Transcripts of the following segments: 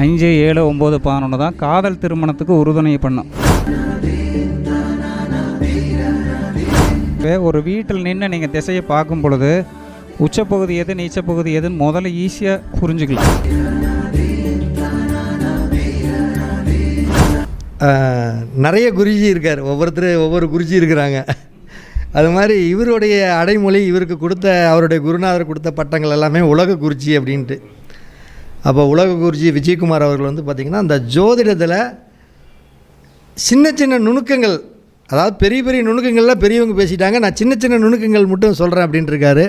5, 7, 9, 11 தான் காதல் திருமணத்துக்கு உறுதுணை பண்ணும். ஒரு வீட்டில் நின்று நீங்கள் திசையை பார்க்கும் பொழுது உச்சப்பகுதி எது நீச்சப்பகுதி எதுன்னு முதல்ல ஈஸியாக புரிஞ்சுக்கலாம். நிறைய குருஜி இருக்கார், ஒவ்வொரு குருஜி இருக்கிறாங்க. அது மாதிரி இவருடைய அடைமொழி, இவருக்கு கொடுத்த அவருடைய குருநாதர் கொடுத்த பட்டங்கள் எல்லாமே உலக குருஜி அப்படின்ட்டு. அப்போ உலக குருஜி விஜயகுமார் அவர்கள் வந்து பார்த்திங்கன்னா அந்த ஜோதிடத்தில் சின்ன சின்ன நுணுக்கங்கள், அதாவது பெரிய பெரிய நுணுக்கங்கள்லாம் பெரியவங்க பேசிட்டாங்க, நான் சின்ன சின்ன நுணுக்கங்கள் மட்டும் சொல்கிறேன் அப்படின்ட்டு இருக்காரு.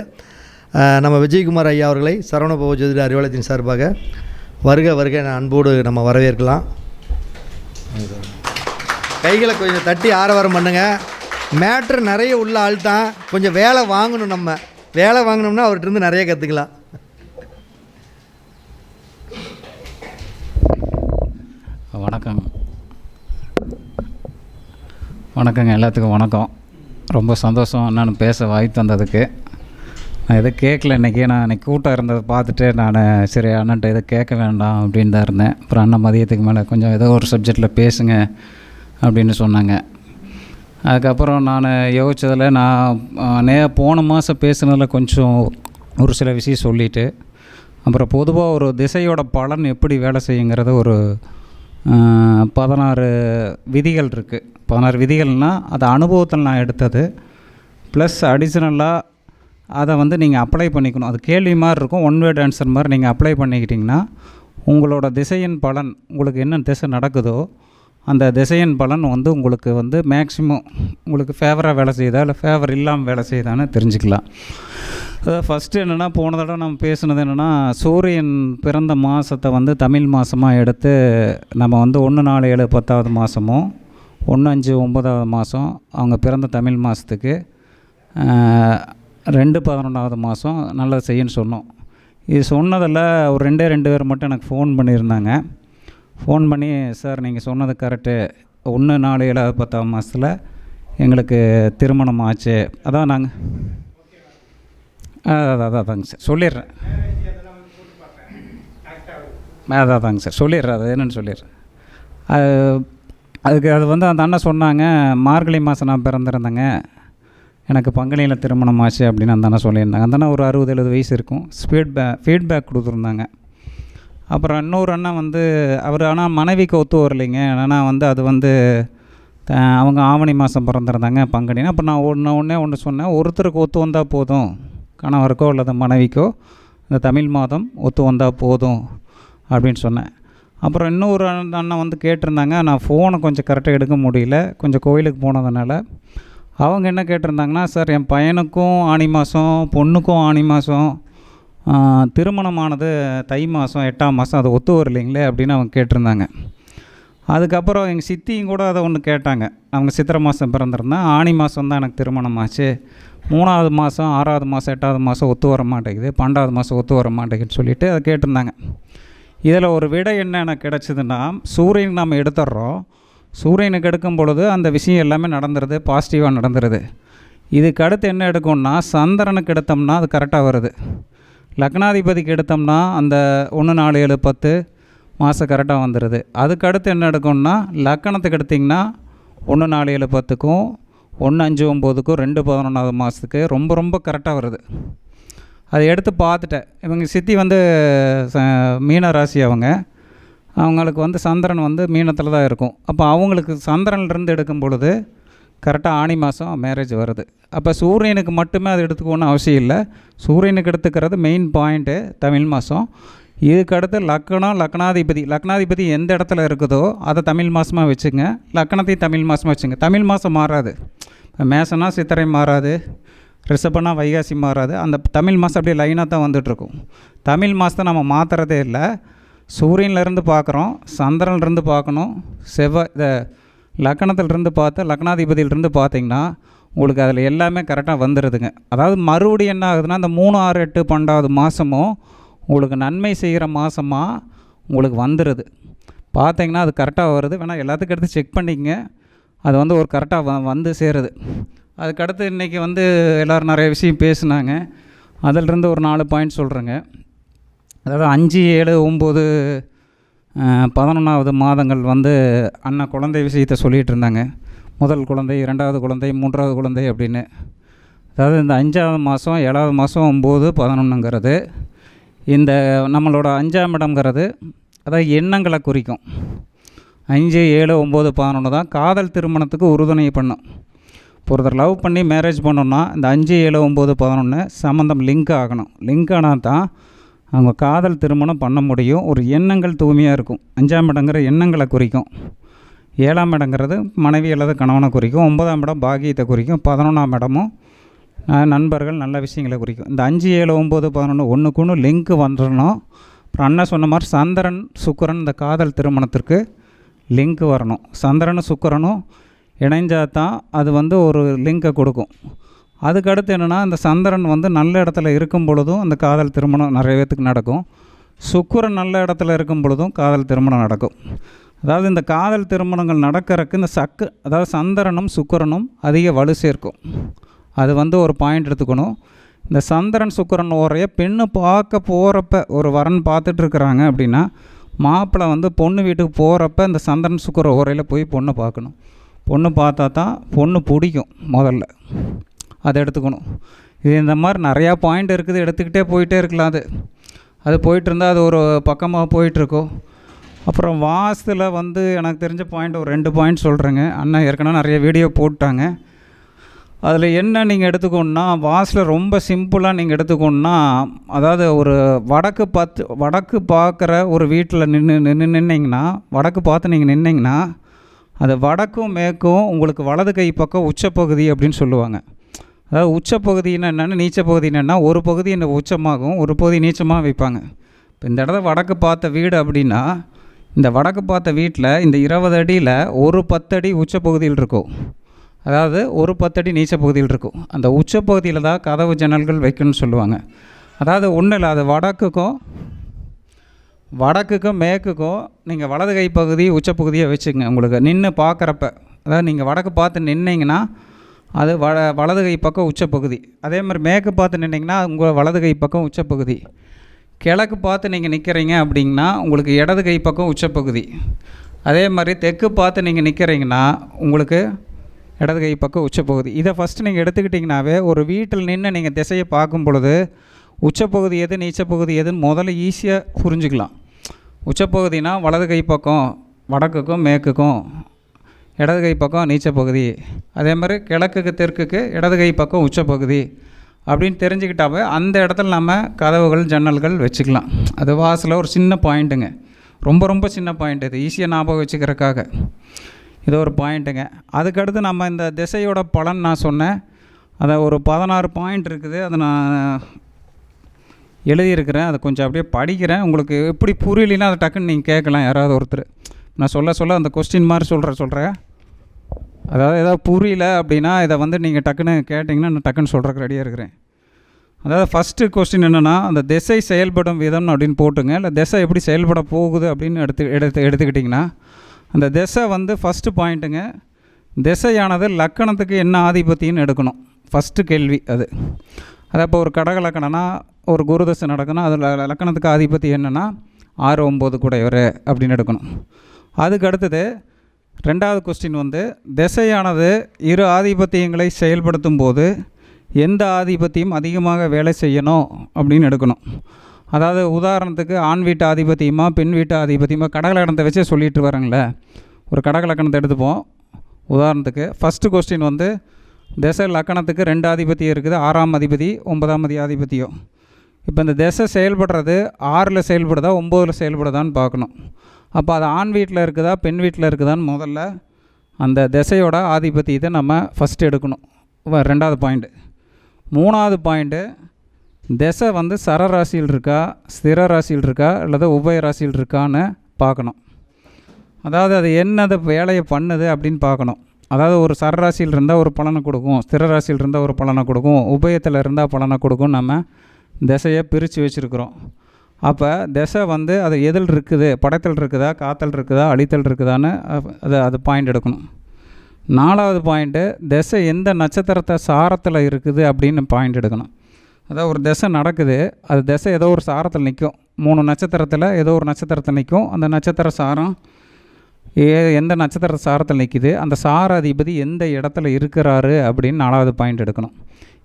நம்ம விஜயகுமார் ஐயா அவர்களை சரவணபவ ஜோதிட அறிவாலயத்தின் சார்பாக வருக நான் அன்போடு நம்ம வரவேற்கலாம். கைகளை கொஞ்சம் தட்டி ஆரவாரம் பண்ணுங்கள். மேட்ரு நிறைய உள்ள ஆள் தான், கொஞ்சம் வேலை வாங்கணும். நம்ம வேலை வாங்கினோம்னா அவர்கிட்ட நிறைய கற்றுக்கலாம். வணக்கங்க எல்லாத்துக்கும் வணக்கம். ரொம்ப சந்தோஷம் நான் பேச வாய்ப்பு தந்ததுக்கு. நான் எதை கேட்கல இன்றைக்கி. நான் இன்றைக்கி கூட்டம் இருந்ததை பார்த்துட்டு நான் சரி அண்ணன்ட்ட எதை கேட்க வேண்டாம் அப்படின்னு தான் இருந்தேன். அப்புறம் அண்ணன் மதியத்துக்கு மேலே கொஞ்சம் ஏதோ ஒரு சப்ஜெக்டில் பேசுங்க அப்படின்னு சொன்னாங்க. அதுக்கப்புறம் நான் யோசித்ததில் நான் போன மாதம் பேசுனதில் கொஞ்சம் ஒரு சில விஷயம் சொல்லிவிட்டு, அப்புறம் பொதுவாக ஒரு திசையோட பலன் எப்படி வேலை செய்யுங்கிறத ஒரு 16 விதிகள் இருக்குது. 16 விதிகள்னால் அது அனுபவத்தில் நான் எடுத்தது, ப்ளஸ் அடிஷ்னலாக அதை வந்து நீங்கள் அப்ளை பண்ணிக்கணும். அது கேள்வி மாதிரி இருக்கும், ஒன் வேர்ட் ஆன்சர் மாதிரி நீங்கள் அப்ளை பண்ணிக்கிட்டிங்கன்னா உங்களோட திசையின் பலன், உங்களுக்கு என்ன திசை நடக்குதோ அந்த திசையின் பலன் வந்து உங்களுக்கு வந்து மேக்ஸிமம் உங்களுக்கு ஃபேவராக வேலை செய்யுதா இல்லை ஃபேவர் இல்லாமல் வேலை செய்யுதான்னு தெரிஞ்சுக்கலாம். அதாவது ஃபஸ்ட்டு என்னென்னா, போன தடவை நம்ம பேசுனது என்னென்னா, சூரியன் பிறந்த மாதத்தை வந்து தமிழ் மாதமாக எடுத்து நம்ம வந்து 1, 4, 7, 10வது மாதமும் 1, 5, 9வது மாதம் அவங்க பிறந்த தமிழ் மாதத்துக்கு 2, 11வது மாதம் நல்லது செய்யன்னு சொன்னோம். இது சொன்னதில் ஒரு 2 பேர் மட்டும் எனக்கு ஃபோன் பண்ணியிருந்தாங்க. ஃபோன் பண்ணி, சார் நீங்கள் சொன்னது கரெக்டு, 1, 4, 7, 10வது மாதத்தில் எங்களுக்கு திருமணம் ஆச்சு. அதான் நாங்கள் அதாங்க சார் சொல்லிடுறேன். அதாங்க சார் சொல்லிடுறேன், அது என்னென்னு சொல்லிடுறேன். அதுக்கு அது வந்து அந்த அண்ணன் சொன்னாங்க, மார்கழி மாதம் நான் பிறந்திருந்தேங்க, எனக்கு பங்குனியில் திருமணம் ஆச்சு அப்படின்னு அந்த அண்ணன் சொல்லியிருந்தாங்க. அந்த அண்ணன் ஒரு 60-70 வயசு இருக்கும். ஃபீட்பேக் கொடுத்துருந்தாங்க. அப்புறம் இன்னொரு அண்ணன் வந்து அவர் ஆனால் மனைவிக்கு ஒத்து வரலைங்க. ஆனால் வந்து அது வந்து அவங்க ஆவணி மாதம் பிறந்திருந்தாங்க, பங்குனின்னு. அப்போ நான் ஒன்று சொன்னேன், ஒருத்தருக்கு ஒத்து வந்தால் போதும், கணவருக்கோ அல்லது மனைவிக்கோ இந்த தமிழ் மாதம் ஒத்து வந்தால் போதும் அப்படின்னு சொன்னேன். அப்புறம் இன்னொரு அண்ணன் வந்து கேட்டிருந்தாங்க, நான் ஃபோனை கொஞ்சம் கரெக்டாக எடுக்க முடியல, கொஞ்சம் கோயிலுக்கு போனதுனால. அவங்க என்ன கேட்டிருந்தாங்கன்னா, சார் என் பையனுக்கும் ஆனி மாதம் பொண்ணுக்கும் ஆனி மாதம் திருமணமானது தை மாதம் 8ஆம் மாதம், அது ஒத்து வரலைங்களே அப்படின்னு அவங்க கேட்டிருந்தாங்க. அதுக்கப்புறம் எங்கள் சித்தியும் கூட அதை ஒன்று கேட்டாங்க. அவங்க சித்திரை மாதம் பிறந்திருந்தேன், ஆனி மாதம் தான் எனக்கு திருமணம் ஆச்சு, 3வது மாதம் 6வது மாதம் 8வது மாதம் ஒத்து வர மாட்டேங்குது, 12வது மாதம் ஒத்து வர மாட்டேங்குதுன்னு சொல்லிவிட்டு அதை கேட்டிருந்தாங்க. இதில் ஒரு விடை என்ன எனக்கு கிடச்சிதுன்னா, சூரியன் நம்ம எடுத்துடுறோம், சூரியனுக்கு எடுக்கும் பொழுது அந்த விஷயம் எல்லாமே நடந்துருது, பாசிட்டிவாக நடந்துருது. இதுக்கு அடுத்து என்ன எடுக்கும்னா, சந்திரனுக்கு எடுத்தோம்னா அது கரெக்டாக வருது. லக்னாதிபதிக்கு எடுத்தோம்னா அந்த 1, 4, 7, 10 மாதம் கரெக்டாக வந்துடுது. அதுக்கு அடுத்து என்ன எடுக்கும்னா, லக்கணத்துக்கு எடுத்திங்கன்னா 1, 4, 7, 10க்கும் 1, 5, 9க்கும் 2, 11வது மாதத்துக்கு ரொம்ப கரெக்டாக வருது. அதை எடுத்து பார்த்துட்டேன். இவங்க சித்தி வந்து மீன ராசி, அவங்களுக்கு வந்து சந்திரன் வந்து மீனத்தில் தான் இருக்கும். அப்போ அவங்களுக்கு சந்திரன்லேருந்து எடுக்கும் பொழுது கரெக்டாக ஆனி மாதம் மேரேஜ் வருது. அப்போ சூரியனுக்கு மட்டுமே அது எடுத்துக்கணும்னு அவசியம் இல்லை. சூரியனுக்கு எடுத்துக்கிறது மெயின் பாயிண்ட்டு தமிழ் மாதம். இதுக்கு அடுத்து லக்னாதிபதி எந்த இடத்துல இருக்குதோ அதை தமிழ் மாதமாக வச்சுங்க, லக்னத்தையும் தமிழ் மாதமாக வச்சுங்க. தமிழ் மாதம் மாறாது. இப்போ மேசனா சித்திரை மாறாது, ரிஷபனா வைகாசி மாறாது. அந்த தமிழ் மாதம் அப்படியே லைனாக தான் வந்துட்டுருக்கும். தமிழ் மாதத்தை நம்ம மாற்றுறதே இல்லை. சூரியன்லேருந்து பார்க்குறோம், சந்திரன்லேருந்து பார்க்கணும், இதை லக்கணத்திலிருந்து பார்த்து லக்னாதிபதியிலிருந்து பார்த்திங்கன்னா உங்களுக்கு அதில் எல்லாமே கரெக்டாக வந்துடுதுங்க. அதாவது மறுபடியும் என்ன ஆகுதுன்னா, அந்த 3, 6, 8, 12வது மாதமும் உங்களுக்கு நன்மை செய்கிற மாதமாக உங்களுக்கு வந்துடுது. பார்த்திங்கன்னா அது கரெக்டாக வருது. வேணால் எல்லாத்துக்கும் எடுத்து செக் பண்ணிக்கங்க, அது வந்து ஒரு கரெக்டாக வந்து சேருது. அதுக்கடுத்து இன்றைக்கி வந்து எல்லோரும் நிறைய விஷயம் பேசுனாங்க. அதிலிருந்து ஒரு 4 பாயிண்ட் சொல்கிறேங்க. அதாவது 5, 7, 9 11வது மாதங்கள் வந்து அண்ணன் குழந்தை விஷயத்தை சொல்லிகிட்டு இருந்தாங்க. முதல் குழந்தை, 2வது குழந்தை, 3வது குழந்தை அப்படின்னு. அதாவது இந்த 5வது மாதம், 7வது மாதம் 9, 11ங்கிறது இந்த நம்மளோட 5ஆம் இடம்ங்கிறது அதாவது எண்ணங்களை குறிக்கும். 5, 7, 9, 11 தான் காதல் திருமணத்துக்கு உறுதுணை பண்ணும். இப்போ ஒருத்தர் லவ் பண்ணி மேரேஜ் பண்ணோன்னா இந்த 5, 7, 9, 11 சம்மந்தம் லிங்க் ஆகணும். லிங்க் ஆனால் தான் அவங்க காதல் திருமணம் பண்ண முடியும். ஒரு எண்ணங்கள் தூய்மையாக இருக்கும். 5ஆம் இடங்கிற எண்ணங்களை குறிக்கும். 7ஆம் இடங்கிறது மனைவி அல்லது கணவனை குறிக்கும். 9ஆம் இடம் பாக்கியத்தை குறிக்கும். 11ஆம் இடமும் நண்பர்கள் நல்ல விஷயங்களை குறிக்கும். இந்த 5, 7, 9, 11 ஒன்றுக்கு ஒன்று லிங்க் வந்துடணும். அப்புறம் அண்ணன் சொன்ன மாதிரி சந்திரன் சுக்கிரன் இந்த காதல் திருமணத்திற்கு லிங்க் வரணும். சந்திரனும் சுக்கிரனும் இணைஞ்சால் தான் அது வந்து ஒரு லிங்கை கொடுக்கும். அதுக்கடுத்து என்னென்னா, இந்த சந்திரன் வந்து நல்ல இடத்துல இருக்கும் பொழுதும் அந்த காதல் திருமணம் நிறைய பேத்துக்கு நடக்கும். சுக்கிரன் நல்ல இடத்துல இருக்கும் பொழுதும் காதல் திருமணம் நடக்கும். அதாவது இந்த காதல் திருமணங்கள் நடக்கிறதுக்கு இந்த அதாவது சந்திரனும் சுக்கிரனும் அதிக வலு சேர்க்கும். அது வந்து ஒரு பாயிண்ட் எடுத்துக்கணும். இந்த சந்திரன் சுக்கிரன் உரைய பெண்ணு பார்க்க போகிறப்ப ஒரு வரன் பார்த்துட்ருக்குறாங்க அப்படின்னா, மாப்பிள்ளை வந்து பொண்ணு வீட்டுக்கு போகிறப்ப இந்த சந்திரன் சுக்கிர உரையில் போய் பொண்ணை பார்க்கணும். பொண்ணு பார்த்தா தான் பொண்ணு பிடிக்கும். முதல்ல அதை எடுத்துக்கணும். இது இந்த மாதிரி நிறையா பாயிண்ட் இருக்குது, எடுத்துக்கிட்டே போயிட்டே இருக்கலாம். அது போயிட்டு இருந்தால் அது ஒரு பக்கமாக போயிட்டுருக்கோம். அப்புறம் வாஸ்துல வந்து எனக்கு தெரிஞ்ச பாயிண்ட் ஒரு 2 பாயிண்ட் சொல்கிறேங்க. அண்ணன் ஏற்கனவே நிறைய வீடியோ போட்டாங்க. அதில் என்ன நீங்கள் எடுத்துக்கணுன்னா, வாஸ்துல ரொம்ப சிம்பிளாக நீங்கள் எடுத்துக்கணுன்னா, அதாவது ஒரு வடக்கு பார்க்குற ஒரு வீட்டில் நின்னிங்கன்னா, வடக்கு பார்த்து நீங்கள் நின்னிங்கன்னா, அது வடக்கும் மேற்கும் உங்களுக்கு வலது கை பக்கம் உச்சப்பகுதி அப்படின்னு சொல்லுவாங்க. அதாவது உச்சப்பகுதின்னா என்னென்னா, நீச்சப்பகுதின்னு என்ன, ஒரு பகுதி என்ன உச்சமாகும், ஒரு பகுதி நீச்சமாக வைப்பாங்க. இப்போ இந்த இடத்துல வடக்கு பார்த்த வீடு அப்படின்னா, இந்த வடக்கு பார்த்த வீட்டில் இந்த 20 அடியில் ஒரு 10 அடி உச்சப்பகுதியில் இருக்கும். அதாவது ஒரு 10 அடி நீச்சப்பகுதியில் இருக்கும். அந்த உச்சப்பகுதியில் தான் கதவு ஜன்னல்கள் வைக்கணும்னு சொல்லுவாங்க. அதாவது ஒன்றும் இல்லை, அது வடக்குக்கும் மேற்குக்கும் நீங்கள் வலது கை பகுதி உச்சப்பகுதியை வச்சுக்கங்க. உங்களுக்கு நின்று பார்க்குறப்ப, அதாவது நீங்கள் வடக்கு பார்த்து நின்னீங்கன்னா அது வலது கை பக்கம் உச்சப்பகுதி. அதே மாதிரி மேற்கு பார்த்து நின்னிங்கன்னா உங்கள் வலது கை பக்கம் உச்சப்பகுதி. கிழக்கு பார்த்து நீங்கள் நிற்கிறீங்க அப்படிங்கன்னா உங்களுக்கு இடது கை பக்கம் உச்சப்பகுதி. அதே மாதிரி தெற்கு பார்த்து நீங்கள் நிற்கிறீங்கன்னா உங்களுக்கு இடது கை பக்கம் உச்சப்பகுதி. இதை ஃபஸ்ட்டு நீங்கள் எடுத்துக்கிட்டிங்கனாவே ஒரு வீட்டில் நின்று நீங்கள் திசையை பார்க்கும் பொழுது உச்சப்பகுதி எது நீச்சப்பகுதி எதுன்னு முதல்ல ஈஸியாக புரிஞ்சுக்கலாம். உச்சப்பகுதினா வலது கை பக்கம் வடக்குக்கும் மேற்குக்கும், இடது கை பக்கம் நீச்சப்பகுதி. அதே மாதிரி கிழக்குக்கு தெற்குக்கு இடது கை பக்கம் உச்சப்பகுதி அப்படின்னு தெரிஞ்சுக்கிட்டாவே அந்த இடத்துல நம்ம கதவுகள் ஜன்னல்கள் வச்சுக்கலாம். அது வாசலில் ஒரு சின்ன பாயிண்ட்டுங்க, ரொம்ப ரொம்ப சின்ன பாயிண்ட். இது ஈஸியாக ஞாபகம் வச்சுக்கிறதுக்காக இது ஒரு பாயிண்ட்டுங்க. அதுக்கடுத்து நம்ம இந்த திசையோட பலன் நான் சொன்னேன். அதை ஒரு 16 பாயிண்ட் இருக்குது. அதை நான் எழுதியிருக்கிறேன். அதை கொஞ்சம் அப்படியே படிக்கிறேன். உங்களுக்கு எப்படி புரியலைன்னா அதை டக்குன்னு நீங்கள் கேட்கலாம் யாராவது ஒருத்தர். நான் சொல்ல அந்த கொஸ்டின் மாதிரி சொல்கிறேன். அதாவது எதாவது புரியல அப்படின்னா இதை வந்து நீங்கள் டக்குன்னு கேட்டிங்கன்னா நான் டக்குன்னு சொல்கிறக்கு ரெடியாக இருக்கிறேன். அதாவது ஃபஸ்ட்டு கொஸ்டின் என்னென்னா, அந்த திசை செயல்படும் விதம் அப்படின்னு போட்டுங்க. இல்லை திசை எப்படி செயல்பட போகுது அப்படின்னு எடுத்துக்கிட்டிங்கன்னா, அந்த திசை வந்து ஃபஸ்ட்டு பாயிண்ட்டுங்க. திசையானது லக்கணத்துக்கு என்ன ஆதிபத்தியம்னு எடுக்கணும். ஃபஸ்ட்டு கேள்வி அது. இப்போ ஒரு கடக லக்கணம்னா ஒரு குரு தசை நடக்கணும். அதில் லக்கணத்துக்கு ஆதிபத்தி என்னென்னா 6, 9 கூடையவர் அப்படின்னு எடுக்கணும். அதுக்கு அடுத்தது 2வது கொஸ்டின் வந்து திசையானது 2 ஆதிபத்தியங்களை செயல்படுத்தும் போது எந்த ஆதிபத்தியம் அதிகமாக வேலை செய்யணும் அப்படின்னு எடுக்கணும். அதாவது உதாரணத்துக்கு ஆண் வீட்டு ஆதிபத்தியமாக பெண் வீட்டு ஆதிபத்தியமாக கடகலக்கணத்தை வச்சே சொல்லிட்டு வராங்களே. ஒரு கடகலக்கணத்தை எடுத்துப்போம் உதாரணத்துக்கு. ஃபஸ்ட்டு கொஸ்டின் வந்து திசை லக்கணத்துக்கு 2 ஆதிபத்தியம் இருக்குது, 6ஆம் அதிபதி 9ஆம் ஆதிபத்தியம். இப்போ இந்த திசை செயல்படுறது 6ல் செயல்படுதா 9ல் செயல்படுதான்னு பார்க்கணும். அப்போ அது ஆண் வீட்டில் இருக்குதா பெண் வீட்டில் இருக்குதான்னு முதல்ல அந்த திசையோட ஆதிபத்தியத்தை நம்ம ஃபஸ்ட்டு எடுக்கணும். 2வது பாயிண்ட்டு. 3வது பாயிண்ட்டு, திசை வந்து சரராசியில் இருக்கா ஸ்திர ராசியில் இருக்கா அல்லது உபய ராசியில் இருக்கான்னு பார்க்கணும். அதாவது அது என்னது வேலையை பண்ணுது அப்படின்னு பார்க்கணும். அதாவது ஒரு சரராசியில் இருந்தால் ஒரு பலனை கொடுக்கும், ஸ்திர ராசியில் இருந்தால் ஒரு பலனை கொடுக்கும், உபயத்தில் இருந்தால் பலனை கொடுக்கும். நம்ம திசையை பிரித்து வச்சுருக்குறோம். அப்போ திசை வந்து அது எதில் இருக்குது, படைத்தல் இருக்குதா காத்தல் இருக்குதா அழித்தல் இருக்குதான்னு அது பாயிண்ட் எடுக்கணும். 4வது பாயிண்ட்டு, திசை எந்த நட்சத்திரத்தை சாரத்தில் இருக்குது அப்படின்னு பாயிண்ட் எடுக்கணும். அதாவது ஒரு திசை நடக்குது, அது திசை ஏதோ ஒரு சாரத்தில் நிற்கும். 3 நட்சத்திரத்தில் ஏதோ ஒரு நட்சத்திரத்தில் நிற்கும். அந்த நட்சத்திர சாரம் எந்த நட்சத்திர சாரத்தில் நிற்கிது, அந்த சார அதிபதி எந்த இடத்துல இருக்கிறாரு அப்படின்னு 4வது பாயிண்ட் எடுக்கணும்.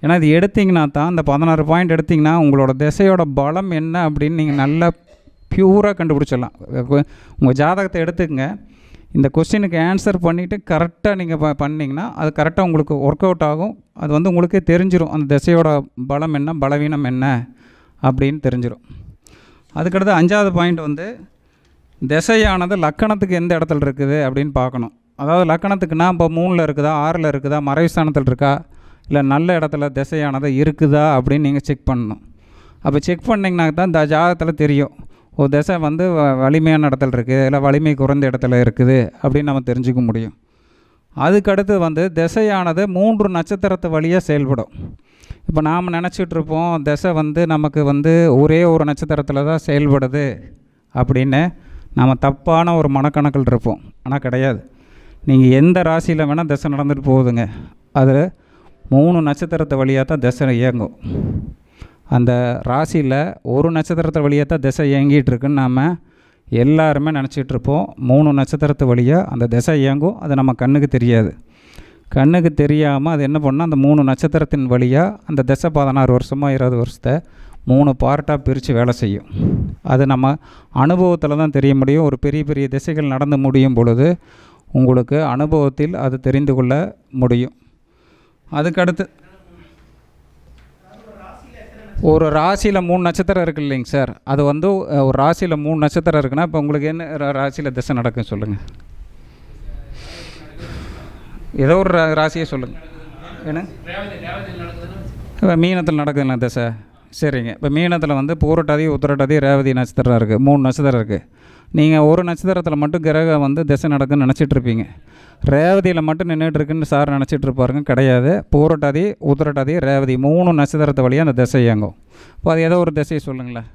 ஏன்னா இது எடுத்திங்கன்னா தான் அந்த 16 பாயிண்ட் எடுத்திங்கன்னா உங்களோட திசையோட பலம் என்ன அப்படின்னு நீங்கள் நல்லா ப்யூராக கண்டுபிடிச்சிடலாம். உங்கள் ஜாதகத்தை எடுத்துக்கங்க, இந்த கொஸ்டினுக்கு ஆன்சர் பண்ணிவிட்டு கரெக்டாக நீங்கள் பண்ணிங்கன்னா அது கரெக்டாக உங்களுக்கு ஒர்க் அவுட் ஆகும். அது வந்து உங்களுக்கே தெரிஞ்சிடும் அந்த திசையோட பலம் என்ன, பலவீனம் என்ன அப்படின்னு தெரிஞ்சிடும். அதுக்கடுத்து 5வது பாயிண்ட் வந்து திசையானது லக்கணத்துக்கு எந்த இடத்துல இருக்குது அப்படின்னு பார்க்கணும். அதாவது லக்கணத்துக்குன்னா இப்போ 3ல் இருக்குதா, 6ல் இருக்குதா, மறைவு ஸ்தானத்தில் இருக்கா, இல்லை நல்ல இடத்துல திசையானது இருக்குதா அப்படின்னு நீங்கள் செக் பண்ணணும். அப்போ செக் பண்ணிங்கன்னா தான் இந்த ஜாதகத்தில் தெரியும் ஒரு திசை வந்து வலிமையான இடத்துல இருக்குது, இல்லை வலிமை குறைந்த இடத்துல இருக்குது அப்படின்னு நம்ம தெரிஞ்சுக்க முடியும். அதுக்கடுத்து வந்து திசையானது 3 நட்சத்திரத்து வழியாக செயல்படும். இப்போ நாம் நினச்சிட்ருப்போம் திசை வந்து நமக்கு வந்து ஒரே ஒரு நட்சத்திரத்தில் தான் செயல்படுது அப்படின்னு நம்ம தப்பான ஒரு மனக்கணக்கில் இருப்போம். ஆனால் கிடையாது. நீங்கள் எந்த ராசியில் வேணால் திசை நடந்துட்டு போகுதுங்க, அதில் 3 நட்சத்திரத்து வழியாக தான் திசை இயங்கும். அந்த ராசியில் ஒரு நட்சத்திரத்து வழியாக தான் திசை இயங்கிட்டு இருக்குன்னு நாம் எல்லாருமே நினச்சிட்ருப்போம். 3 நட்சத்திரத்து வழியாக அந்த திசை இயங்கும். அது நம்ம கண்ணுக்கு தெரியாது. கண்ணுக்கு தெரியாமல் அது என்ன பண்ணால் அந்த 3 நட்சத்திரத்தின் வழியாக அந்த திசை 16 வருஷமோ 20 வருஷத்தை 3 பார்ட்டாக பிரித்து வேலை செய்யும். அது நம்ம அனுபவத்தில் தான் தெரிய முடியும். ஒரு பெரிய பெரிய திசைகள் நடந்து முடியும் பொழுது உங்களுக்கு அனுபவத்தில் அது தெரிந்து கொள்ள முடியும். அதுக்கடுத்து ஒரு ராசியில் 3 நட்சத்திரம் இருக்குது இல்லைங்க சார், அது வந்து ஒரு ராசியில் 3 நட்சத்திரம் இருக்குன்னா இப்போ உங்களுக்கு என்ன ராசியில் திசை நடக்கும் சொல்லுங்கள். ஏதோ ஒரு ராசியை சொல்லுங்கள். ஏன்னா இப்போ மீனத்தில் நடக்குதுண்ணா திசை. சரிங்க. இப்போ மீனத்தில் வந்து பூரட்டாதி, உத்திரட்டாதி, ரேவதி நட்சத்திரம் இருக்குது. 3 நட்சத்திரம் இருக்குது. நீங்கள் ஒரு நட்சத்திரத்தில் மட்டும் கிரகம் வந்து திசை நடக்குன்னு நினச்சிட்ருப்பீங்க. ரேவதியில் மட்டும் நின்றுட்டுருக்குன்னு சார் நினச்சிட்ருப்பாருங்க. கிடையாது. பூரட்டாதி, உத்திரட்டாதி, ரேவதி 3 நட்சத்திரத்தை வழியாக அந்த திசை இயங்கும். இப்போ அது ஏதோ ஒரு திசையை சொல்லுங்களேன்.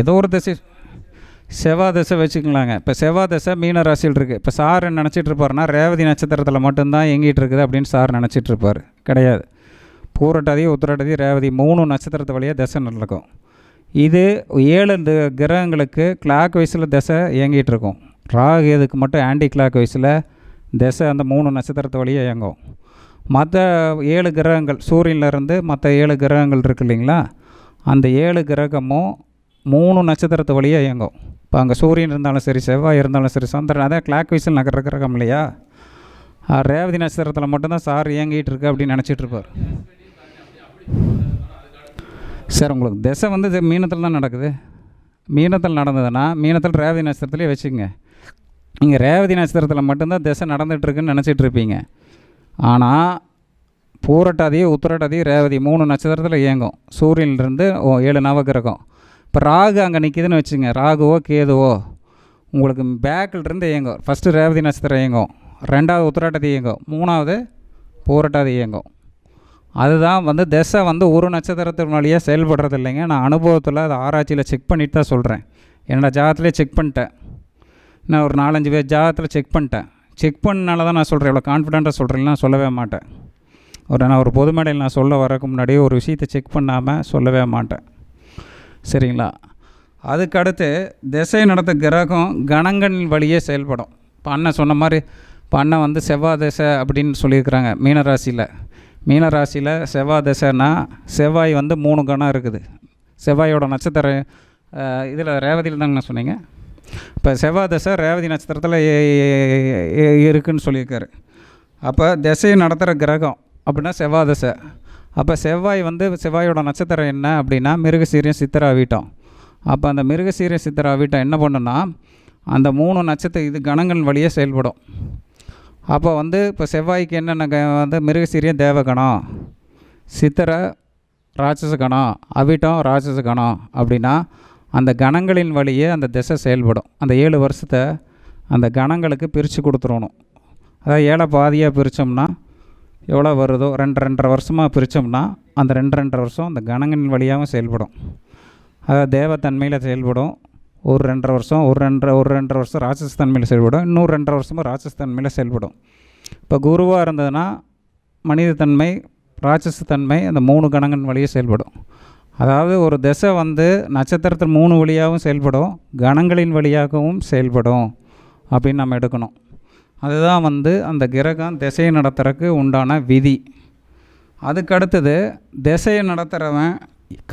ஏதோ ஒரு திசை, செவ்வாய் திசை வச்சுக்கலாங்க. இப்போ செவ்வாய் திசை மீன ராசியில் இருக்குது. இப்போ சார் நினச்சிட்ருப்பாருன்னா ரேவதி நட்சத்திரத்தில் மட்டும்தான் இயங்கிட்டு இருக்குது அப்படின்னு சார் நினச்சிட்ருப்பார். கிடையாது. பூரட்டாதி, உத்திரட்டாதி, ரேவதி 3 நட்சத்திரத்து வழியாக திசை நடக்கும். இது 7 கிரகங்களுக்கு கிளாக் வைஸில் திசை இயங்கிட்டு இருக்கும். ராகு இதுக்கு மட்டும் ஆன்டி கிளாக் வைஸில் திசை அந்த 3 நட்சத்திரத்து வழியாக இயங்கும். மற்ற 7 கிரகங்கள் சூரியன்லேருந்து மற்ற 7 கிரகங்கள் இருக்குது இல்லைங்களா, அந்த 7 கிரகமும் 3 நட்சத்திரத்து வழியாக இயங்கும். இப்போ அங்கே சூரியன் இருந்தாலும் சரி, செவ்வாய் இருந்தாலும் சரி, சந்திரன் அதான் கிளாக் வைஸில் நகர கிரகம் இல்லையா. ரேவதி நட்சத்திரத்தில் மட்டும்தான் சார் இயங்கிட்டு இருக்கு அப்படின்னு நினச்சிட்ருப்பார். சார் உங்களுக்கு திசை வந்து மீனத்தில் தான் நடக்குது. மீனத்தில் நடந்ததுன்னா மீனத்தில் ரேவதி நட்சத்திரத்துலேயே வச்சுக்கோங்க. நீங்கள் ரேவதி நட்சத்திரத்தில் மட்டும்தான் திசை நடந்துகிட்ருக்குன்னு நினச்சிட்ருப்பீங்க. ஆனால் பூரட்டாதி, உத்திரட்டாதி, ரேவதி 3 நட்சத்திரத்தில் இயங்கும். சூரியன்லேருந்து 7 நவகிரகம். இப்போ ராகு அங்கே நிற்கிதுன்னு வச்சுங்க, ராகுவோ கேதுவோ உங்களுக்கு பேக்கிலிருந்து இயங்கும். ஃபஸ்ட்டு ரேவதி நட்சத்திரம் இயங்கும், 2வது உத்திரட்டாதி இயங்கும், 3வது பூரட்டாதி இயங்கும். அதுதான் வந்து திசை வந்து ஒரு நட்சத்திரத்தின் வழியாக செயல்படுறது இல்லைங்க. நான் அனுபவத்தில் அதை ஆராய்ச்சியில் செக் பண்ணிட்டு தான் சொல்கிறேன். என்னோடய ஜாதகத்திலே செக் பண்ணிட்டேன். நான் ஒரு 4-5 பேர் ஜாதகத்தில் செக் பண்ணிட்டேன். செக் பண்ணனால தான் நான் சொல்கிறேன். இவ்வளோ கான்ஃபிடென்ட்டாக சொல்கிறேன்னா சொல்லவே மாட்டேன். நான் ஒரு பொது மேடையில் நான் சொல்ல வரக்கு முன்னாடியே ஒரு விஷயத்தை செக் பண்ணாமல் சொல்லவே மாட்டேன். சரிங்களா. அதுக்கடுத்து திசை நடத்த கிரகம் கணங்களின் வழியே செயல்படும். இப்போ அண்ணன் சொன்ன மாதிரி இப்போ அண்ணன் வந்து செவ்வாய் திசை அப்படின்னு சொல்லியிருக்கிறாங்க. மீனராசியில் செவ்வாய் திசைன்னா செவ்வாய் வந்து 3 கணம் இருக்குது. செவ்வாயோட நட்சத்திரம் இதில் ரேவதியில் தாங்க நான் சொன்னீங்க. இப்போ செவ்வாய் திசை ரேவதி நட்சத்திரத்தில் இருக்குதுன்னு சொல்லியிருக்காரு. அப்போ திசையை நடத்துகிற கிரகம் அப்படின்னா செவ்வாய் திசை. அப்போ செவ்வாய் வந்து செவ்வாயோட நட்சத்திரம் என்ன அப்படின்னா மிருகசீரியம், சித்திரை, அவிட்டம். அப்போ அந்த மிருகசீரியம், சித்திரை, அவிட்டம் என்ன பண்ணுன்னா அந்த 3 நட்சத்திரம் இது கணங்கள் வழியே செயல்படும். அப்போ வந்து இப்போ செவ்வாய்க்கு என்னென்ன வந்து மிருகசீரியம் தேவகணம், சித்திரை ராட்சச கணம், அவிட்டம் ராட்சச கணம். அப்படின்னா அந்த கணங்களின் வழியே அந்த திசை செயல்படும். அந்த 7 வருஷத்தை அந்த கணங்களுக்கு பிரித்து கொடுத்துடணும். அதாவது 7 பாதியாக பிரித்தோம்னா எவ்வளோ வருதோ 2-2.5 வருஷமாக பிரித்தோம்னா அந்த 2-2.5 வருஷம் அந்த கணங்களின் வழியாகவும் செயல்படும். அதாவது தேவத்தன்மையில் செயல்படும். ஒரு 2.5 வருஷம், ஒரு 2.5 வருஷம் ராட்சசத்தன்மையில் செயல்படும். இன்னும் 2.5 வருஷமாக ராட்சசத்தன்மையில் செயல்படும். இப்போ குருவாக இருந்ததுன்னா மனிதத்தன்மை, ராட்சசத்தன்மை அந்த 3 கணங்களின் வழியே செயல்படும். அதாவது ஒரு திசை வந்து நட்சத்திரத்தில் 3 வழியாகவும் செயல்படும், கணங்களின் வழியாகவும் செயல்படும் அப்படின்னு நம்ம எடுக்கணும். அதுதான் வந்து அந்த கிரகம் திசையை நடத்துறதுக்கு உண்டான விதி. அதுக்கடுத்தது திசையை நடத்துகிறவன்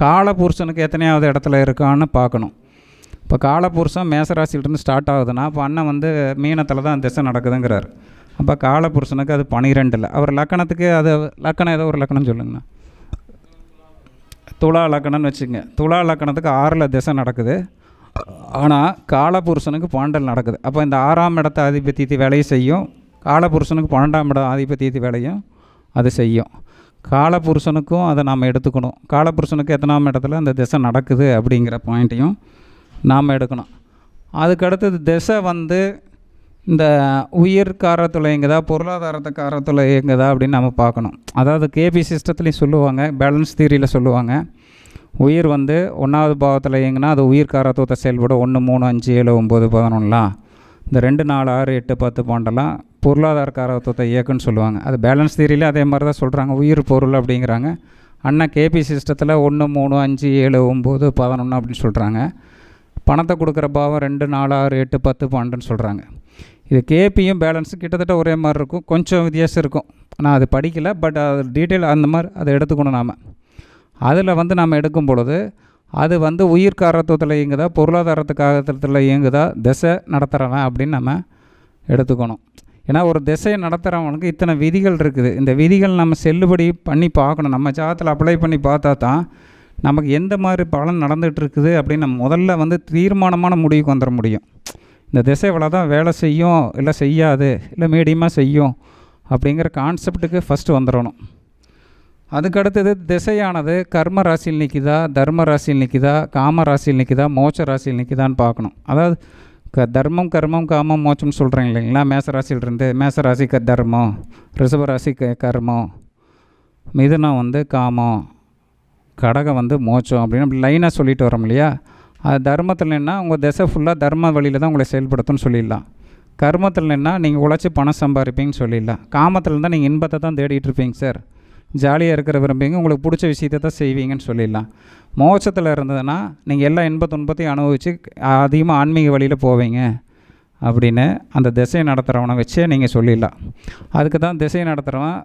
காலபுருஷனுக்கு எத்தனையாவது இடத்துல இருக்கான்னு பார்க்கணும். இப்போ காலபுருஷன் மேசராசிலிருந்து ஸ்டார்ட் ஆகுதுன்னா அப்போ அண்ணன் வந்து மீனத்தில் தான் திசை நடக்குதுங்கிறார். அப்போ காலபுருஷனுக்கு அது 12 அவர் லக்கணத்துக்கு அது லக்கணம் ஏதோ ஒரு லக்கணம் சொல்லுங்கண்ணா. துலா லக்கணம்னு வச்சுங்க. துலா லக்கணத்துக்கு 6 திசை நடக்குது, ஆனால் காலபுருஷனுக்கு 12 நடக்குது. அப்போ இந்த 6ஆம் இடத்த ஆதிபத்தியத்தை வேலையை செய்யும், காலபுருஷனுக்கு 12ஆம் இடம் ஆதிபத்தியத்தை வேலையும் அது செய்யும். காலபுருஷனுக்கும் அதை நாம் எடுத்துக்கணும். காலபுருஷனுக்கு எத்தனாம் இடத்துல அந்த திசை நடக்குது அப்படிங்கிற பாயிண்ட்டையும் நாம் எடுக்கணும். அதுக்கடுத்தது திசை வந்து இந்த உயிர் காரத்தில் இயங்குதா, பொருளாதாரத்தை காரத்தில் இயங்குதா அப்படின்னு நம்ம பார்க்கணும். அதாவது கேபி சிஸ்டத்துலேயும் சொல்லுவாங்க, பேலன்ஸ் தியரியில் சொல்லுவாங்க, உயிர் வந்து 1வது பாவத்தில் இயங்குனா அது உயிர் காரத்துவத்தை செயல்படும். 1, 3, 5, 7, 9, 11லாம் இந்த 2, 4, 6, 8, 10, 12லாம் பொருளாதார காரத்துவத்தை இயக்குன்னு சொல்லுவாங்க. அது பேலன்ஸ் தியரியில் அதே மாதிரி தான் சொல்கிறாங்க, உயிர் பொருள் அப்படிங்கிறாங்க. அண்ணன் கேபி சிஸ்டத்தில் 1, 3, 5, 7, 9, 11 அப்படின்னு சொல்கிறாங்க. பணத்தை கொடுக்குற பாவம் 2, 4, 6, 8, 10, 12ன்னு சொல்கிறாங்க. இது கேபியும் பேலன்ஸும் கிட்டத்தட்ட ஒரே மாதிரி இருக்கும், கொஞ்சம் வித்தியாசம் இருக்கும். ஆனால் அது படிக்கலை, பட் அது டீட்டெயில் அந்த மாதிரி அதை எடுத்துக்கணும். நாம் அதில் வந்து நம்ம எடுக்கும் பொழுது அது வந்து உயிர் காரத்துவத்தில் இயங்குதா, பொருளாதாரத்து காரத்தில் இயங்குதா, திசை நடத்துகிறவன் அப்படின்னு நம்ம எடுத்துக்கணும். ஏன்னா ஒரு திசையை நடத்துகிறவனுக்கு இத்தனை விதிகள் இருக்குது. இந்த விதிகள் நம்ம செல்லுபடி பண்ணி பார்க்கணும். நம்ம ஜாதகத்தில் அப்ளை பண்ணி பார்த்தா தான் நமக்கு எந்த மாதிரி பலன் நடந்துகிட்டு இருக்குது அப்படின்னு நம்ம முதல்ல வந்து தீர்மானமான முடிவுக்கு வந்துட முடியும். இந்த திசை இவ்வளோ தான் வேலை செய்யும், இல்லை செய்யாது, இல்லை மீடியமாக செய்யும் அப்படிங்கிற கான்செப்டுக்கு ஃபஸ்ட்டு வந்துடணும். அதுக்கடுத்தது திசையானது கர்ம ராசியில் நிற்கிதா, தர்ம ராசியில் நிற்கிதா, காம ராசியில் நிற்கிதா, மோட்ச ராசியில் நிற்கிதான்னு பார்க்கணும். அதாவது தர்மம், கர்மம், காமம், மோட்சம்னு சொல்கிறீங்க இல்லைங்களா. மேசராசியிலிருந்து மேசராசி தர்மம், ரிஷபராசி கர்மம், மிதுனம் வந்து காமம், கடகம் வந்து மோட்சம் அப்படின்னு அப்படி லைனாக சொல்லிட்டு வரோம் இல்லையா. அது தர்மத்தில் நின்னா உங்கள் திசை ஃபுல்லாக தர்ம வழியில் தான் உங்களை செயல்படுத்தும்னு சொல்லிடலாம். கர்மத்தில் நின்னா நீங்கள் உழைச்சி பணம் சம்பாதிப்பீங்கன்னு சொல்லிடலாம். காமத்தில் இருந்தால் நீங்கள் இன்பத்தை தான் தேடிட்டு இருப்பீங்க சார், ஜாலியாக இருக்கிற விரும்புவீங்க, உங்களுக்கு பிடிச்ச விஷயத்தை தான் செய்வீங்கன்னு சொல்லிடலாம். மோட்சத்தில் இருந்ததுன்னா நீங்கள் எல்லா இன்ப துன்பத்தையும் அனுபவித்து அதிகமாக ஆன்மீக வழியில் போவீங்க அப்படின்னு அந்த திசையை நடத்துகிறவனை வச்சே நீங்கள் சொல்லிடலாம். அதுக்கு தான் திசையை நடத்துகிறவன்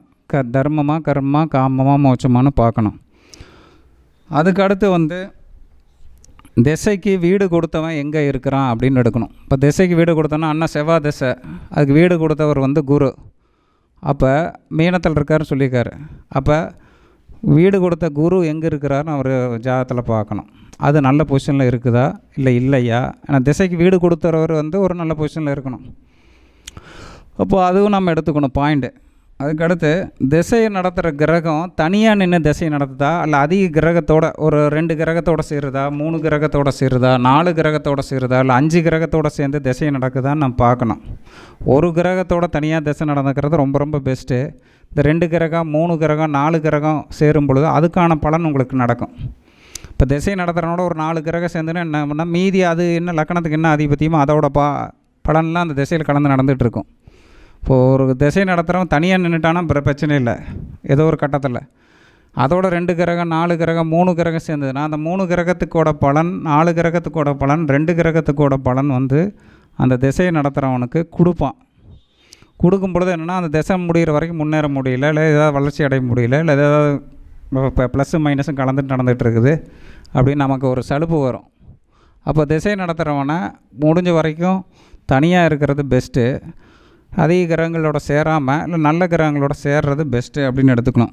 தர்மமாக, கர்மமாக, காமமாக, மோட்சமானு பார்க்கணும். அதுக்கு அடுத்து வந்து திசைக்கு வீடு கொடுத்தவன் எங்கே இருக்கிறான் அப்படின்னு எடுக்கணும். இப்போ திசைக்கு வீடு கொடுத்தோன்னா அண்ணன் செவ்வாய் திசை, அதுக்கு வீடு கொடுத்தவர் வந்து குரு. அப்போ மீனத்தில் இருக்காருன்னு சொல்லியிருக்காரு. அப்போ வீடு கொடுத்த குரு எங்கே இருக்கிறாருன்னு அவர் ஜாதகத்தில் பார்க்கணும். அது நல்ல பொசிஷனில் இருக்குதா இல்லை இல்லையா. ஏன்னா திசைக்கு வீடு கொடுத்தவர் வந்து ஒரு நல்ல பொசிஷனில் இருக்கணும். அப்போது அதுவும் நம்ம எடுத்துக்கணும் பாயிண்ட்டு. அதுக்கடுத்து திசையை நடத்துகிற கிரகம் தனியாக நின்று திசையை நடத்துதா, இல்லை அதிக கிரகத்தோட ஒரு 2 கிரகத்தோடு சேருதா, 3 கிரகத்தோடு சேருதா, 4 கிரகத்தோடு சேருதா, இல்லை 5 கிரகத்தோடு சேர்ந்து திசை நடக்குதான்னு நம்ம பார்க்கணும். ஒரு கிரகத்தோட தனியாக திசை நடந்துக்கிறது ரொம்ப ரொம்ப பெஸ்ட்டு. இந்த 2 கிரகம், 3 கிரகம், 4 கிரகம் சேரும் பொழுது அதுக்கான பலன் உங்களுக்கு நடக்கும். இப்போ திசை நடத்துகிறனோட ஒரு 4 கிரகம் சேர்ந்துன்னா என்ன பண்ணால் மீதி அது என்ன லக்கணத்துக்கு என்ன அதிபத்தியமோ அதோட பலன்லாம் அந்த திசையில் கலந்து நடந்துகிட்ருக்கும். இப்போது ஒரு திசை நடத்துகிறவன் தனியாக நின்றுட்டானா பிரச்சனை இல்லை, ஏதோ ஒரு கட்டத்தில். அதோட 2 கிரகம், 4 கிரகம், 3 கிரகம் சேர்ந்ததுன்னா அந்த 3 கிரகத்துக்கோட பலன், 4 கிரகத்துக்கோட பலன், 2 கிரகத்துக்கோட பலன் வந்து அந்த திசையை நடத்துகிறவனுக்கு கொடுப்பான். கொடுக்கும் பொழுது என்னென்னா அந்த திசை முடிகிற வரைக்கும் முன்னேற முடியல, இல்லை ஏதாவது வளர்ச்சி அடைய முடியல, இல்லை ஏதாவது இப்போ ப்ளஸ்ஸும் மைனஸும் கலந்துட்டு நடந்துகிட்டு இருக்குது அப்படின்னு நமக்கு ஒரு சலுப்பு வரும். அப்போ திசை நடத்துகிறவனை முடிஞ்ச வரைக்கும் தனியாக இருக்கிறது பெஸ்ட்டு. அதிக கிரகங்களோட சேராமல் இல்லை நல்ல கிரகங்களோட சேர்றது பெஸ்ட்டு அப்படின்னு எடுத்துக்கணும்.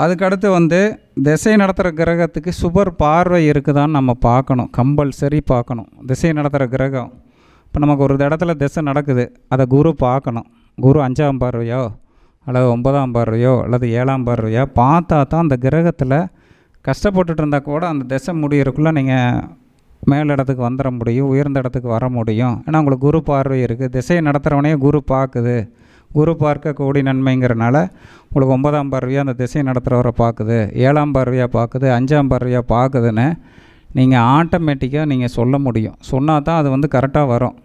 அதுக்கடுத்து வந்து திசை நடத்துகிற கிரகத்துக்கு சுபர் பார்வை இருக்குதான்னு நம்ம பார்க்கணும், கம்பல்சரி பார்க்கணும். திசை நடத்துகிற கிரகம் இப்போ நமக்கு ஒரு இடத்துல திசை நடக்குது, அதை குரு பார்க்கணும். குரு 5ஆம் பார்வையோ அல்லது 9ஆம் பார்வையோ அல்லது 7ஆம் பார்வையோ பார்த்தா தான் அந்த கிரகத்தில் கஷ்டப்பட்டுட்டு இருந்தால் கூட அந்த திசை முடிகிறதுக்குள்ளே நீங்கள் மேல் இடத்துக்கு வந்துட முடியும், உயர்ந்த இடத்துக்கு வர முடியும். ஏன்னா உங்களுக்கு குரு பார்வை இருக்குது. திசையை நடத்துகிறவனே குரு பார்க்குது. குரு பார்க்க கோடி நன்மைங்கிறனால உங்களுக்கு 9ஆம் பார்வையாக அந்த திசையை நடத்துகிறவரை பார்க்குது, 7ஆம் பார்வையாக பார்க்குது, 5ஆம் பார்வையாக பார்க்குதுன்னு நீங்கள் ஆட்டோமேட்டிக்காக நீங்கள் சொல்ல முடியும். சொன்னால் தான் அது வந்து கரெக்டாக வரும்.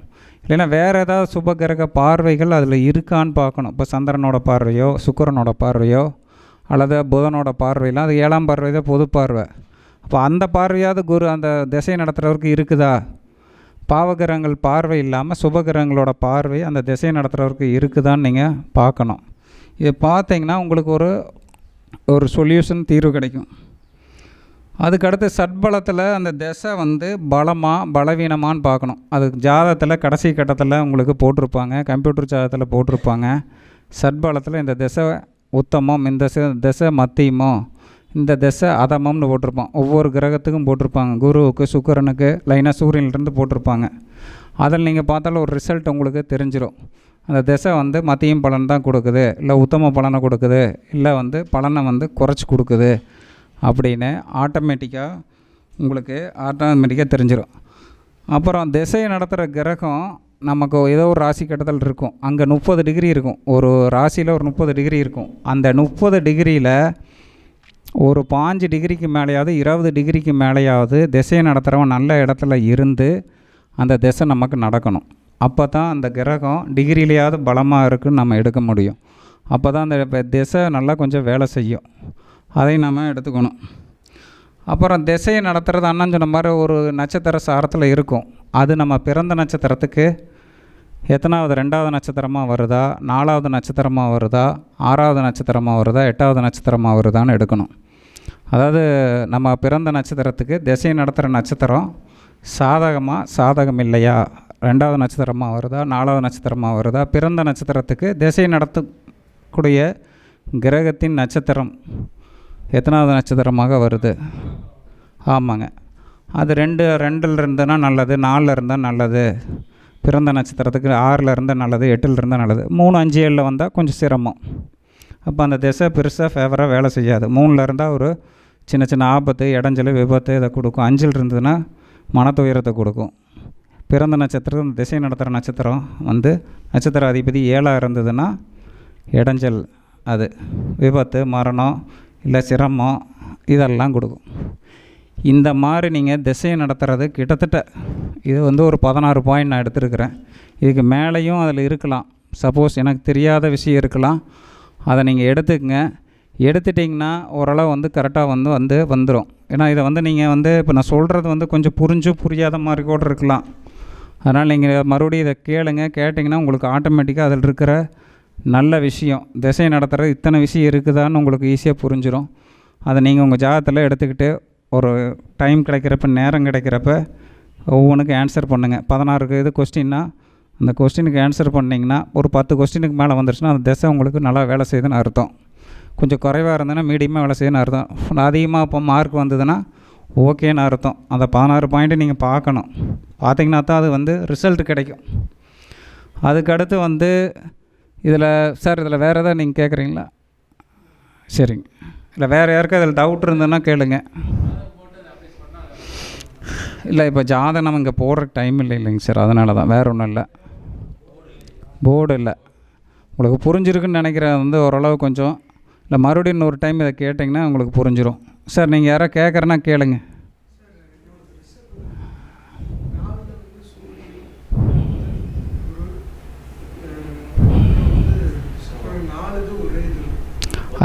இல்லைன்னா வேறு ஏதாவது சுபகிரக பார்வைகள் அதில் இருக்கான்னு பார்க்கணும். இப்போ சந்திரனோட பார்வையோ, சுக்கிரனோட பார்வையோ, அல்லது புதனோட பார்வையில், அது 7ஆம் பார்வை தான் பொது பார்வை. அப்போ அந்த பார்வையாவது குரு அந்த திசை நடத்துகிறவருக்கு இருக்குதா? பாவகிரகங்கள் பார்வை இல்லாமல் சுபகிரகங்களோட பார்வை அந்த திசை நடத்துகிறவருக்கு இருக்குதான்னு நீங்கள் பார்க்கணும். இதை பார்த்தீங்கன்னா உங்களுக்கு ஒரு சொல்யூஷன், தீர்வு கிடைக்கும். அதுக்கடுத்து சட்பலத்தில் அந்த திசை வந்து பலவீனமானு பார்க்கணும். அது ஜாதகத்தில் கடைசி கட்டத்தில் உங்களுக்கு போட்டிருப்பாங்க, கம்ப்யூட்டர் ஜாதகத்தில் போட்டிருப்பாங்க. சட்பலத்தில் இந்த திசை உத்தமம், இந்த திசை மத்தியமோ, இந்த திசை அதமம்னு போட்டிருப்பான். ஒவ்வொரு கிரகத்துக்கும் போட்டிருப்பாங்க. குருவுக்கு, சுக்கிரனுக்கு, லைனாக சூரியன்லேருந்து போட்டிருப்பாங்க. அதில் நீங்கள் பார்த்தாலும் ஒரு ரிசல்ட் உங்களுக்கு தெரிஞ்சிடும். அந்த திசை வந்து மத்தியம் பலன் தான் கொடுக்குது, இல்லை உத்தம பலனை கொடுக்குது, இல்லை வந்து பலனை வந்து குறைச்சி கொடுக்குது அப்படின்னு ஆட்டோமேட்டிக்காக தெரிஞ்சிடும். அப்புறம் திசையை நடத்துகிற கிரகம் நமக்கு ஏதோ ஒரு ராசி கட்டத்தில் இருக்கும். அங்கே 30 டிகிரி இருக்கும். ஒரு ராசியில் ஒரு 30 டிகிரி இருக்கும். அந்த 30 டிகிரியில் ஒரு 5 டிகிரிக்கு மேலேயாவது 20 டிகிரிக்கு மேலேயாவது திசையை நடத்துகிறவன் நல்ல இடத்துல இருந்து அந்த திசை நமக்கு நடக்கணும். அப்போ தான் அந்த கிரகம் டிகிரியிலையாவது பலமாக இருக்குன்னு நம்ம எடுக்க முடியும். அப்போ தான் அந்த திசை நல்லா கொஞ்சம் வேலை செய்யும். அதை நம்ம எடுத்துக்கணும். அப்புறம் திசையை நடத்துகிறது அண்ணன் சொன்ன மாதிரி ஒரு நட்சத்திர சாரத்தில் இருக்கும். அது நம்ம பிறந்த நட்சத்திரத்துக்கு எத்தனாவது, 2வது நட்சத்திரமாக வருதா, 4வது நட்சத்திரமாக வருதா, 6வது நட்சத்திரமாக வருதா, 8வது நட்சத்திரமாக வருதான்னு எடுக்கணும். அதாவது நம்ம பிறந்த நட்சத்திரத்துக்கு திசை நடத்துகிற நட்சத்திரம் சாதகம் இல்லையா, 2வது நட்சத்திரமாக வருதா, 4வது நட்சத்திரமாக வருதா, பிறந்த நட்சத்திரத்துக்கு திசை நடத்தக்கூடிய கிரகத்தின் நட்சத்திரம் எத்தனாவது நட்சத்திரமாக வருது. ஆமாங்க, அது 2 இருந்ததுன்னா நல்லது, 4 இருந்தால் நல்லது. பிறந்த நட்சத்திரத்துக்கு 6 இருந்தால் நல்லது, 8 இருந்தால் நல்லது. 3, 5, 7 வந்தால் கொஞ்சம் சிரமம். அப்போ அந்த திசை பெருசாக ஃபேவராக வேலை செய்யாது. 3 இருந்தால் ஒரு சின்ன ஆபத்து, இடைஞ்சல், விபத்து இதை கொடுக்கும். 5 இருந்ததுன்னா மனத்துயரத்தை கொடுக்கும். பிறந்த நட்சத்திரம் திசை நடத்துகிற நட்சத்திரம் வந்து நட்சத்திர அதிபதி 7ஆக இருந்ததுன்னா இடைஞ்சல், அது விபத்து, மரணம், இல்லை சிரமம் இதெல்லாம் கொடுக்கும். இந்த மாதிரி நீங்கள் திசையை நடத்துகிறது கிட்டத்தட்ட இது வந்து ஒரு 16 பாயிண்ட் நான் எடுத்துருக்கிறேன். இதுக்கு மேலேயும் அதில் இருக்கலாம். சப்போஸ் எனக்கு தெரியாத விஷயம் இருக்கலாம். அதை நீங்கள் எடுத்துட்டிங்கன்னா ஓரளவு வந்து கரெக்டாக வந்துடும். ஏன்னா இதை வந்து நீங்கள் வந்து இப்போ நான் சொல்கிறது வந்து கொஞ்சம் புரியாத மாதிரி கூட இருக்கலாம். அதனால் நீங்கள் மறுபடியும் இதை கேட்டிங்கன்னா உங்களுக்கு ஆட்டோமேட்டிக்காக அதில் இருக்கிற நல்ல விஷயம், திசை நடத்துகிறது இத்தனை விஷயம் இருக்குதான்னு உங்களுக்கு ஈஸியாக புரிஞ்சிடும். அதை நீங்கள் உங்கள் ஜாதகத்தில் எடுத்துக்கிட்டு ஒரு டைம் கிடைக்கிறப்ப, நேரம் கிடைக்கிறப்ப ஒவ்வொன்றுக்கு ஆன்சர் பண்ணுங்கள். 16 இது கொஸ்டின்னா அந்த கொஸ்டினுக்கு ஆன்சர் பண்ணிங்கன்னா ஒரு 10 கொஸ்டினுக்கு மேலே வந்துருச்சுன்னா அந்த திசை உங்களுக்கு நல்லா வேலை செய்யுதுன்னு அர்த்தம். கொஞ்சம் குறைவாக இருந்ததுன்னா மீடியமாக வேலை செய்யுதுன்னு அர்த்தம். அதிகமாக இப்போ மார்க் வந்ததுன்னா ஓகேன்னு அர்த்தம். அந்த 16 பாயிண்ட்டு நீங்கள் பார்க்கணும். பார்த்திங்கன்னா தான் அது வந்து ரிசல்ட் கிடைக்கும். அதுக்கடுத்து வந்து இதில் வேறு எதாவது நீங்கள் கேட்குறீங்களா? சரிங்க. இல்லை வேறு யாருக்கும் அதில் டவுட் இருந்ததுன்னா கேளுங்க. இல்லை இப்போ ஜாதகம் நம்ம இங்கே போடுற டைம் இல்லைங்க சார், அதனால தான், வேறு ஒன்றும் இல்லை. போர்டு இல்லை. உங்களுக்கு புரிஞ்சிருக்குன்னு நினைக்கிறேன். வந்து ஓரளவு கொஞ்சம் இல்லை மறுபடியும் இன்னொரு டைம் இதை கேட்டிங்கன்னா உங்களுக்கு புரிஞ்சிடும். சார் நீங்கள் யாரோ கேட்குறேன்னா கேளுங்க.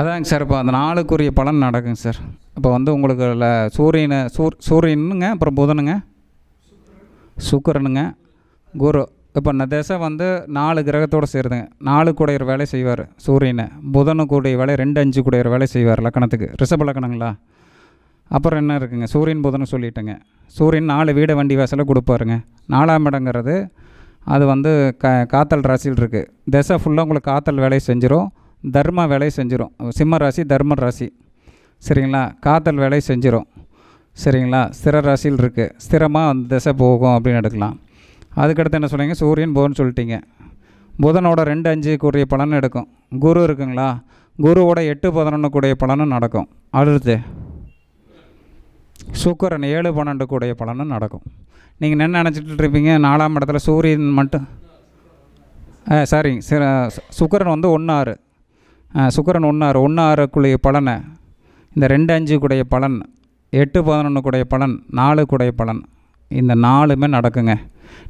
அதாங்க சார், இப்போ அந்த 4க்குரிய பலன் நடக்குங்க சார். இப்போ வந்து உங்களுக்கு சூரியனுங்க, அப்புறம் புதனுங்க, சுக்கிரனுங்க, குரு. இப்போ இந்த திசை வந்து 4 கிரகத்தோடு சேருதுங்க. 4 கூடையர் வேலை செய்வார் சூரியனை. புதனு கூடிய வேலை 2, 5 கூடையர் வேலை செய்வார் லக்கணத்துக்கு. ரிஷப லக்கணங்களா? அப்புறம் என்ன இருக்குங்க, சூரியன் புதன் சொல்லிட்டேங்க. சூரியன் 4 வீடு வண்டி வாசலை கொடுப்பாருங்க. 4ஆம் இடங்கிறது அது வந்து காத்தல் ராசியில் இருக்குது. திசை ஃபுல்லாக உங்களுக்கு காத்தல் வேலையை செஞ்சிடும், தர்ம வேலையை செஞ்சிடும். சிம்ம ராசி தர்ம ராசி, சரிங்களா? காத்தல் வேலையை செஞ்சிடும், சரிங்களா? ஸ்திர ராசியில் இருக்குது. ஸ்திரமாக அந்த திசை போகும் அப்படின்னு எடுக்கலாம். அதுக்கடுத்து என்ன சொல்லுங்க, சூரியன் புதன் சொல்லிட்டீங்க. புதனோட 2, 5 கூடிய பலன் எடுக்கும். குரு இருக்குங்களா? குருவோட 8, 11 கூடிய பலனும் நடக்கும். அடுத்து சுக்கிரன் 7, 12 கூடிய பலனும் நடக்கும். நீங்கள் என்ன நினச்சிட்டு இருப்பீங்க, 4ஆம் இடத்துல சூரியன் மட்டும், சாரிங்க, சுக்கிரன் வந்து 1, 6, சுக்கிரன் 1, 6, 1, 6 கூடிய பலனை, இந்த 2, 5 கூடிய பலன், 8, 11 கூடிய பலன், 4 கூடிய பலன், இந்த 4மே நடக்குங்க.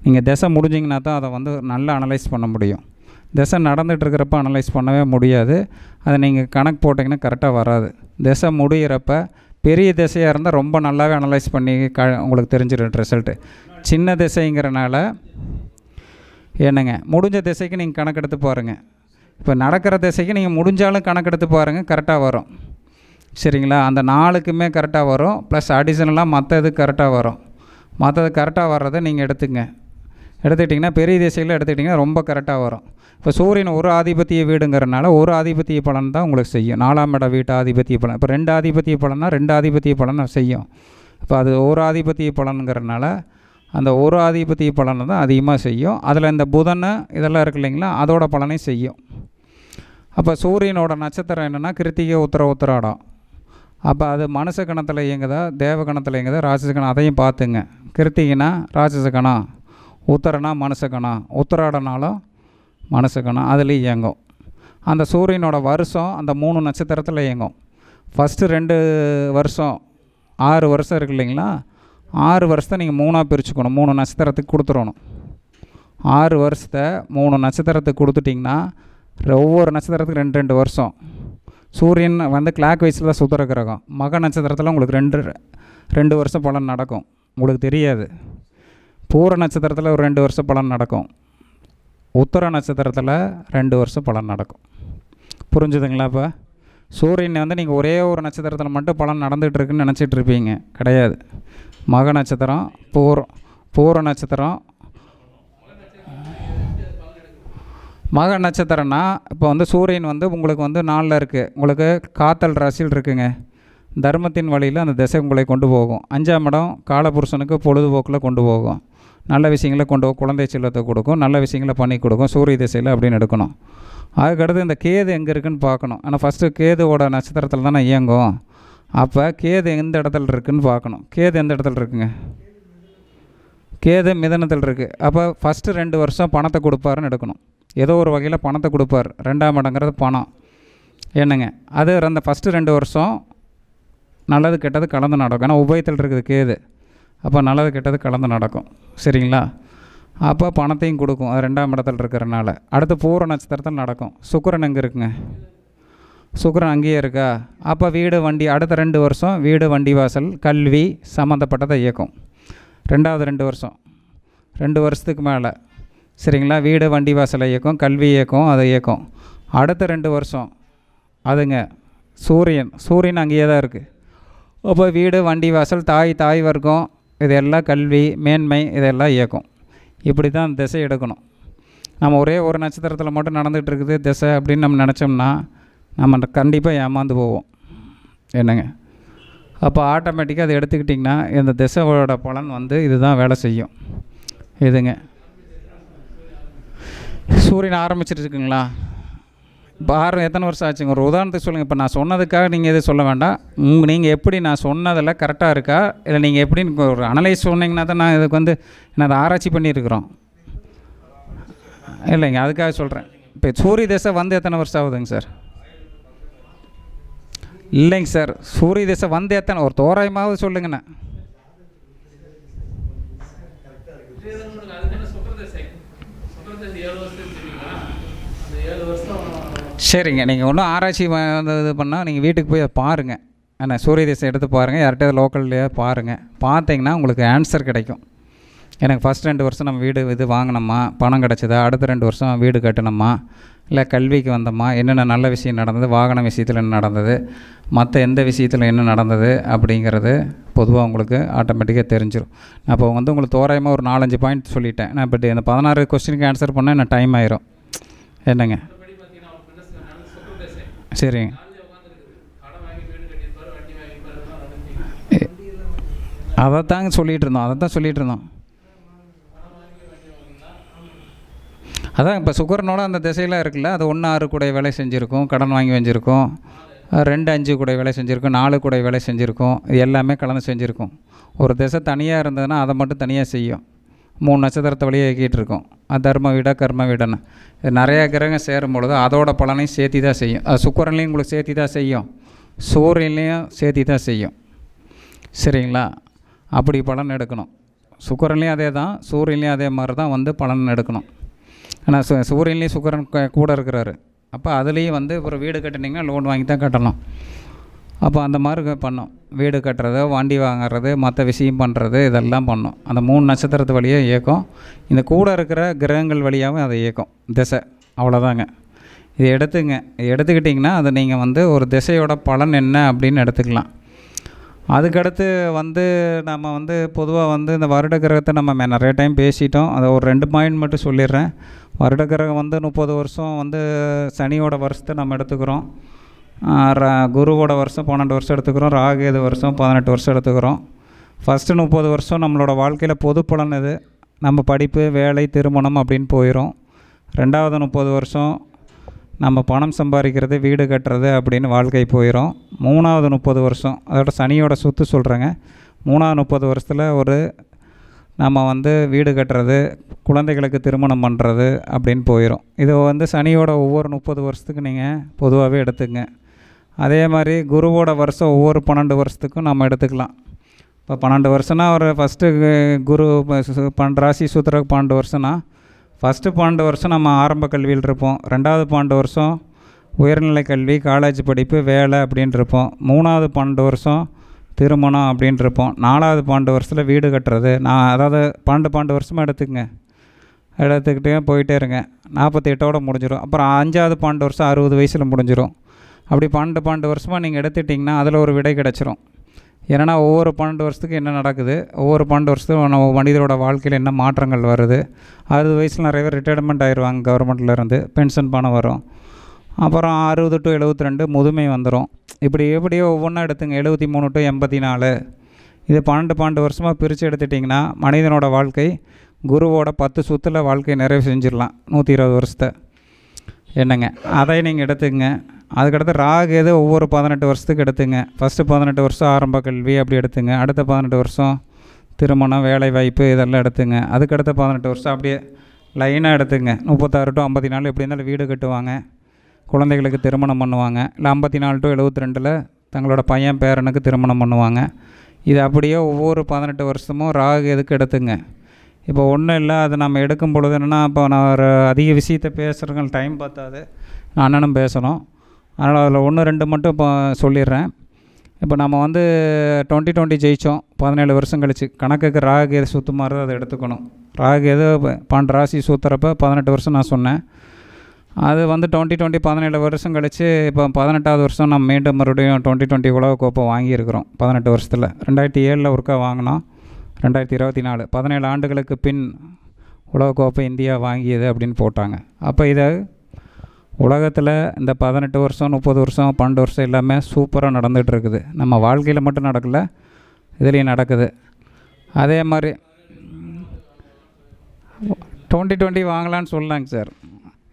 நீங்கள் திசை முடிஞ்சிங்கன்னா தான் அதை வந்து நல்லா அனலைஸ் பண்ண முடியும். திசை நடந்துகிட்ருக்கிறப்ப அனலைஸ் பண்ணவே முடியாது. அதை நீங்கள் கணக்கு போட்டிங்கன்னா கரெக்டாக வராது. திசை முடிகிறப்ப பெரிய திசையாக இருந்தால் ரொம்ப நல்லாவே அனலைஸ் பண்ணி உங்களுக்கு தெரிஞ்சிடும் ரிசல்ட்டு. சின்ன திசைங்கிறனால என்னங்க, முடிஞ்ச திசைக்கு நீங்கள் கணக்கெடுத்து பாருங்கள். இப்போ நடக்கிற திசைக்கு நீங்கள் முடிஞ்சாலும் கணக்கெடுத்து பாருங்கள், கரெக்டாக வரும். சரிங்களா? அந்த நாளுக்குமே கரெக்டாக வரும். ப்ளஸ் அடிஷ்னலாக மற்ற இது கரெக்டாக வரும். மற்றது கரெக்டாக வர்றதை நீங்கள் எடுத்துக்கிட்டிங்கன்னா பெரிய திசையில் எடுத்துக்கிட்டிங்கன்னா ரொம்ப கரெக்டாக வரும். இப்போ சூரியன் ஒரு ஆதிபத்திய வீடுங்கிறனால ஒரு ஆதிபத்திய பலன் தான் உங்களுக்கு செய்யும். 4ஆம் இட வீட்டு ஆதிபத்திய பலன். இப்போ 2 ஆதிபத்திய பலன்னா 2 ஆதிபத்திய பலனை செய்யும். இப்போ அது ஒரு ஆதிபத்திய பலனுங்கிறனால அந்த ஒரு ஆதிபத்திய பலனை தான் அதிகமாக செய்யும். அதில் இந்த புதன் இதெல்லாம் இருக்கு இல்லைங்களா, அதோட பலனையும் செய்யும். அப்போ சூரியனோட நட்சத்திரம் என்னென்னா கிருத்திகை, உத்திராடம். அப்போ அது மனுஷ கணத்தில் இயங்குதா, தேவ கணத்தில் இயங்குதா, ராட்சச கணம், அதையும் பார்த்துங்க. கிருத்திகைனா ராட்சச கணம், உத்தரனா மனுஷ கணம், உத்திராடனாலும் மனுஷ கணம், அதுலேயும் இயங்கும். அந்த சூரியனோட வருஷம் அந்த 3 நட்சத்திரத்தில் இயங்கும். ஃபஸ்ட்டு 2 வருஷம் 6 வருஷம் இருக்கு இல்லைங்களா, 6 வருஷத்தை நீங்கள் 3ஆக பிரிச்சுக்கணும். 3 நட்சத்திரத்துக்கு கொடுத்துடணும். 6 வருஷத்தை 3 நட்சத்திரத்துக்கு கொடுத்துட்டிங்கன்னா ஒவ்வொரு நட்சத்திரத்துக்கு 2 வருஷம். சூரியன் வந்து கிளாக் வைஸில் தான் சுற்றுற கிரகம். மக நட்சத்திரத்தில் உங்களுக்கு 2 வருஷம் பலன் நடக்கும், உங்களுக்கு தெரியாது. பூர நட்சத்திரத்தில் ஒரு 2 வருஷம் பலன் நடக்கும். உத்தர நட்சத்திரத்தில் 2 வருஷம் பலன் நடக்கும். புரிஞ்சுதுங்களா? இப்போ சூரியன் வந்து நீங்கள் ஒரே ஒரு நட்சத்திரத்தில் மட்டும் பலன் நடந்துகிட்டு இருக்குன்னு நினச்சிட்டு இருப்பீங்க, கிடையாது. மக நட்சத்திரம், பூர நட்சத்திரம். மக நட்சத்திரம்னா இப்போ வந்து சூரியன் வந்து உங்களுக்கு வந்து 4ல் இருக்குது, உங்களுக்கு காத்தல் ராசியில் இருக்குங்க. தர்மத்தின் வழியில் அந்த திசை உங்களை கொண்டு போகும். 5ஆம் இடம் காலபுருஷனுக்கு பொழுதுபோக்கில் கொண்டு போகும். நல்ல விஷயங்களை கொண்டு போகும், குழந்தை செல்வத்தை கொடுக்கும், நல்ல விஷயங்களை பண்ணி கொடுக்கும். சூரிய திசையில் அப்படின்னு எடுக்கணும். அதுக்கடுத்து இந்த கேது எங்கே இருக்குதுன்னு பார்க்கணும். ஆனால் ஃபஸ்ட்டு கேதுவோட நட்சத்திரத்தில் தானே இயங்கும். அப்போ கேது எந்த இடத்துல இருக்குதுன்னு பார்க்கணும். கேது எந்த இடத்துல இருக்குங்க? கேது மிதனத்தில் இருக்குது. அப்போ ஃபஸ்ட்டு 2 வருஷம் பணத்தை கொடுப்பாருன்னு எடுக்கணும். ஏதோ ஒரு வகையில் பணத்தை கொடுப்பார். 2ஆம் இடங்கிறது பணம் என்னங்க. அது அந்த ஃபஸ்ட்டு 2 வருஷம் நல்லது கெட்டது கலந்து நடக்கும். ஏன்னா உபயத்தில் இருக்குது கேது. அப்போ நல்லது கெட்டது கலந்து நடக்கும். சரிங்களா? அப்போ பணத்தையும் கொடுக்கும், அது 2ஆம் இடத்துல இருக்கிறனால. அடுத்து பூர நட்சத்திரத்தில் நடக்கும். சுக்கிரன் எங்கே இருக்குங்க? சுக்கிரன் அங்கேயே இருக்கா? அப்போ வீடு வண்டி, அடுத்த 2 வருஷம் வீடு வண்டி வாசல் கல்வி சம்மந்தப்பட்டதை இயக்கும். 2வது 2 வருஷம், 2 வருஷத்துக்கு மேலே சரிங்களா, வீடு வண்டி வாசலை இயக்கும், கல்வி இயக்கும், அதை இயக்கும். அடுத்த 2 வருஷம் அதுங்க சூரியன் அங்கேயே தான் இருக்குது. அப்போ வீடு வண்டி வாசல் தாய் வர்க்கம் இதெல்லாம் கல்வி மேன்மை இதெல்லாம் இயக்கும். இப்படி தான் திசை எடுக்கணும். நம்ம ஒரே ஒரு நட்சத்திரத்தில் மட்டும் நடந்துகிட்டு இருக்குது திசை அப்படின்னு நம்ம நினச்சோம்னா நம்ம கண்டிப்பாக ஏமாந்து போவோம் என்னங்க. அப்போ ஆட்டோமேட்டிக்காக அதை எடுத்துக்கிட்டிங்கன்னா இந்த திசையோட பலன் வந்து இதுதான் வேலை செய்யும். இதுங்க சூரியன் ஆரம்பிச்சிருக்குங்களா? இப்போ எத்தனை வருஷம் ஆச்சுங்க? ஒரு உதாரணத்துக்கு சொல்லுங்கள். இப்போ நான் சொன்னதுக்காக நீங்கள் எதுவும் சொல்ல வேண்டாம். நீங்கள் எப்படி நான் சொன்னதில் கரெக்டாக இருக்கா இல்லை நீங்கள் எப்படின்னு ஒரு அனலைஸ் சொன்னீங்கன்னா தான் நான் இதுக்கு வந்து நான் அதை ஆராய்ச்சி பண்ணியிருக்கிறோம் இல்லைங்க, அதுக்காக சொல்கிறேன். இப்போ சூரிய திசை வந்து எத்தனை வருஷம் ஆகுதுங்க சார்? இல்லைங்க சார், சூரிய திசை வந்து எத்தனை, ஒரு தோராயமாவது சொல்லுங்கண்ணா. சரிங்க, நீங்கள் ஒன்றும் ஆராய்ச்சி இது பண்ணால் நீங்கள் வீட்டுக்கு போய் அதை பாருங்கள். ஆனால் சூரிய திசை எடுத்து பாருங்கள், யார்கிட்ட லோக்கல்லையே பாருங்கள். பார்த்தீங்கன்னா உங்களுக்கு ஆன்சர் கிடைக்கும். எனக்கு ஃபஸ்ட் 2 வருஷம் நம்ம வீடு இது வாங்கினோமா, பணம் கிடச்சிதா, அடுத்த 2 வருஷம் வீடு கட்டணுமா, இல்லை கல்விக்கு வந்தோமா, என்னென்ன நல்ல விஷயம் நடந்தது, வாகன விஷயத்தில் என்ன நடந்தது, மற்ற எந்த விஷயத்தில் என்ன நடந்தது அப்படிங்கிறது பொதுவாக உங்களுக்கு ஆட்டோமேட்டிக்காக தெரிஞ்சிடும். நான் இப்போ வந்து உங்களுக்கு தோராயமாக ஒரு 4-5 பாயிண்ட் சொல்லிட்டேன். நான் இப்போ இந்த 16 கொஸ்டினுக்கு ஆன்சர் பண்ணால் என்ன டைம் ஆயிரும் என்னங்க. சரிங்க, அதை தாங்க சொல்லிகிட்டு இருந்தோம். அதான் இப்போ சுக்கரனோட அந்த திசையெல்லாம் இருக்குல்ல, அது 1-6 கூட வேலை செஞ்சுருக்கும், கடன் வாங்கி வச்சுருக்கோம், 2-5 கூட வேலை செஞ்சுருக்கோம், 4 கூட வேலை செஞ்சுருக்கோம். இது எல்லாமே கலந்து செஞ்சுருக்கோம். ஒரு திசை தனியாக இருந்ததுன்னா அதை மட்டும் தனியாக செய்யும். 3 நட்சத்திரத்தை வழியாக இயக்கிட்டு இருக்கோம். அது தர்ம வீடா கர்ம வீடுன்னு இது நிறையா கிரகம் சேரும் பொழுது அதோட பலனையும் சேர்த்தி தான் செய்யும். அது சுக்கரன்லேயும் உங்களுக்கு சேர்த்தி தான் செய்யும், சூரியன்லேயும் சேர்த்தி தான் செய்யும். சரிங்களா? அப்படி பலன் எடுக்கணும். சுக்கரன்லேயும் அதே தான், சூரியன்லேயும் அதே மாதிரி தான் வந்து பலன் எடுக்கணும். ஆனால் சூரியன்லேயும் சுக்கிரன் கூட இருக்கிறாரு. அப்போ அதுலேயும் வந்து ஒரு வீடு கட்டினீங்கன்னா லோன் வாங்கி தான் கட்டணும். அப்போ அந்த மாதிரி பண்ணோம். வீடு கட்டுறது, வண்டி வாங்குறது, மற்ற விஷயம் பண்ணுறது, இதெல்லாம் பண்ணோம். அந்த 3 நட்சத்திரத்து வழியாக இயக்கம். இந்த கூட இருக்கிற கிரகங்கள் வழியாகவும் அதை இயக்கம் திசை. அவ்வளோதாங்க. இது எடுத்துக்கிட்டிங்கன்னா அதை நீங்கள் வந்து ஒரு திசையோட பலன் என்ன அப்படின்னு எடுத்துக்கலாம். அதுக்கடுத்து வந்து நம்ம வந்து பொதுவாக வந்து இந்த வருட கிரகத்தை நம்ம நிறைய டைம் பேசிட்டோம். அதை ஒரு 2 பாயிண்ட் மட்டும் சொல்லிடுறேன். வருட கிரகம் வந்து 30 வருஷம் வந்து சனியோட வருஷத்தை நம்ம எடுத்துக்கிறோம். குருவோட வருஷம் 12 வருஷம் எடுத்துக்கிறோம். ராகுகேது வருஷம் 18 வருஷம் எடுத்துக்கிறோம். ஃபஸ்ட்டு 30 வருஷம் நம்மளோட வாழ்க்கையில் பொது பலன் இது. நம்ம படிப்பு, வேலை, திருமணம் அப்படின்னு போயிடும். 2வது 30 வருஷம் நம்ம பணம் சம்பாதிக்கிறது, வீடு கட்டுறது அப்படின்னு வாழ்க்கை போயிடும். 3வது 30 வருஷம் அதோட சனியோட சொத்து சொல்கிறேங்க. 3வது 30 வருஷத்தில் நம்ம வந்து வீடு கட்டுறது, குழந்தைகளுக்கு திருமணம் பண்ணுறது அப்படின்னு போயிடும். இது வந்து சனியோட ஒவ்வொரு 30 வருஷத்துக்கு நீங்கள் பொதுவாகவே எடுத்துங்க. அதே மாதிரி குருவோட வருஷம் ஒவ்வொரு 12 வருஷத்துக்கும் நம்ம எடுத்துக்கலாம். இப்போ 12 வருஷம்னா ஒரு ஃபஸ்ட்டு குரு 12 ராசி சூத்திரக்கு 12 வருஷம்னா ஃபஸ்ட்டு 12 வருஷம் நம்ம ஆரம்ப கல்வியில் இருப்போம். 2வது 12 வருஷம் உயர்நிலை கல்வி, காலேஜ் படிப்பு, வேலை அப்படின்னு இருப்போம். 3வது 12 வருஷம் திருமணம் அப்படின்னு இருப்போம். 4வது 12 வருஷத்தில் வீடு கட்டுறது. அதாவது 12 வருஷமாக எடுத்துக்கிட்டே போயிட்டே இருங்க. 48ஓட முடிஞ்சிடும். அப்புறம் 5வது 12 வருஷம் 60 வயசில் முடிஞ்சிடும். அப்படி 12 வருஷமாக நீங்கள் எடுத்துட்டிங்கன்னா அதில் ஒரு விடை கிடச்சிரும். ஏன்னா ஒவ்வொரு 12 வருஷத்துக்கு என்ன நடக்குது, ஒவ்வொரு 12 வருஷத்துக்கும் நம்ம மனிதரோட வாழ்க்கையில் என்ன மாற்றங்கள் வருது. 60 வயசில் நிறைய பேர் ரிட்டையர்மெண்ட் ஆயிடுவாங்க கவர்மெண்ட்லேருந்து, பென்ஷன் பணம் வரும். அப்புறம் 60 to 72 முதுமை வந்துடும். எப்படியோ ஒவ்வொன்றா எடுத்துங்க. 73 to 84 இது 12 வருஷமாக பிரித்து எடுத்துட்டிங்கன்னா மனிதனோட வாழ்க்கை குருவோட 10 சுற்றில் வாழ்க்கையை நிறைவு செஞ்சிடலாம் 120 வருஷத்தை. என்னங்க அதை நீங்கள் எடுத்துங்க. அதுக்கடுத்து ராகுகேது ஒவ்வொரு 18 வருஷத்துக்கு எடுத்துங்க. ஃபஸ்ட்டு 18 வருஷம் ஆரம்ப கல்வி அப்படி எடுத்துங்க. அடுத்த 18 வருஷம் திருமணம், வேலை வாய்ப்பு இதெல்லாம் எடுத்துங்க. அதுக்கடுத்த 18 வருஷம் அப்படியே லைனாக எடுத்துங்க. 36 to 54 எப்படி இருந்தாலும் வீடு கட்டுவாங்க, குழந்தைகளுக்கு திருமணம் பண்ணுவாங்க. இல்லை 54 to 72 தங்களோட பையன் பேரனுக்கு திருமணம் பண்ணுவாங்க. இது அப்படியே ஒவ்வொரு 18 வருஷமும் ராகுகேதுக்கு எடுத்துங்க. இப்போ ஒன்றும் இல்லை, அது நம்ம எடுக்கும் பொழுது என்னென்னா, இப்போ நான் ஒரு அதிக விஷயத்தை பேசுகிறவங்க டைம் பார்த்தாது, நான் அண்ணனும் பேசணும். அதனால் அதில் 1 2 மட்டும் இப்போ சொல்லிடுறேன். இப்போ நம்ம வந்து 2020 ஜெயித்தோம் 17 வருஷம் கழிச்சு. கணக்குக்கு ராகுகேது சுற்று மாதிரி அதை எடுத்துக்கணும். ராகுகேது 12 ராசி சுற்றுறப்ப 18 வருஷம் நான் சொன்னேன். அது வந்து 2020 17 வருஷம் கழிச்சு இப்போ 18வது வருஷம் நம்ம மீண்டும் மறுபடியும் 2020 உலகக்கோப்பை வாங்கியிருக்கிறோம். 18 வருஷத்தில் 2007 ஒருக்கா வாங்கினோம். 2024 17 ஆண்டுகளுக்கு பின் உலகக்கோப்பை இந்தியா வாங்கியது அப்படின்னு போட்டாங்க. அப்போ இதை உலகத்தில் இந்த 18 வருஷம் 30 வருஷம் 12 வருஷம் எல்லாமே சூப்பராக நடந்துகிட்டு இருக்குது. நம்ம வாழ்க்கையில் மட்டும் நடக்கலை, இதுலேயும் நடக்குது. அதே மாதிரி 2020 வாங்கலான்னு சொல்லலாங்க சார்.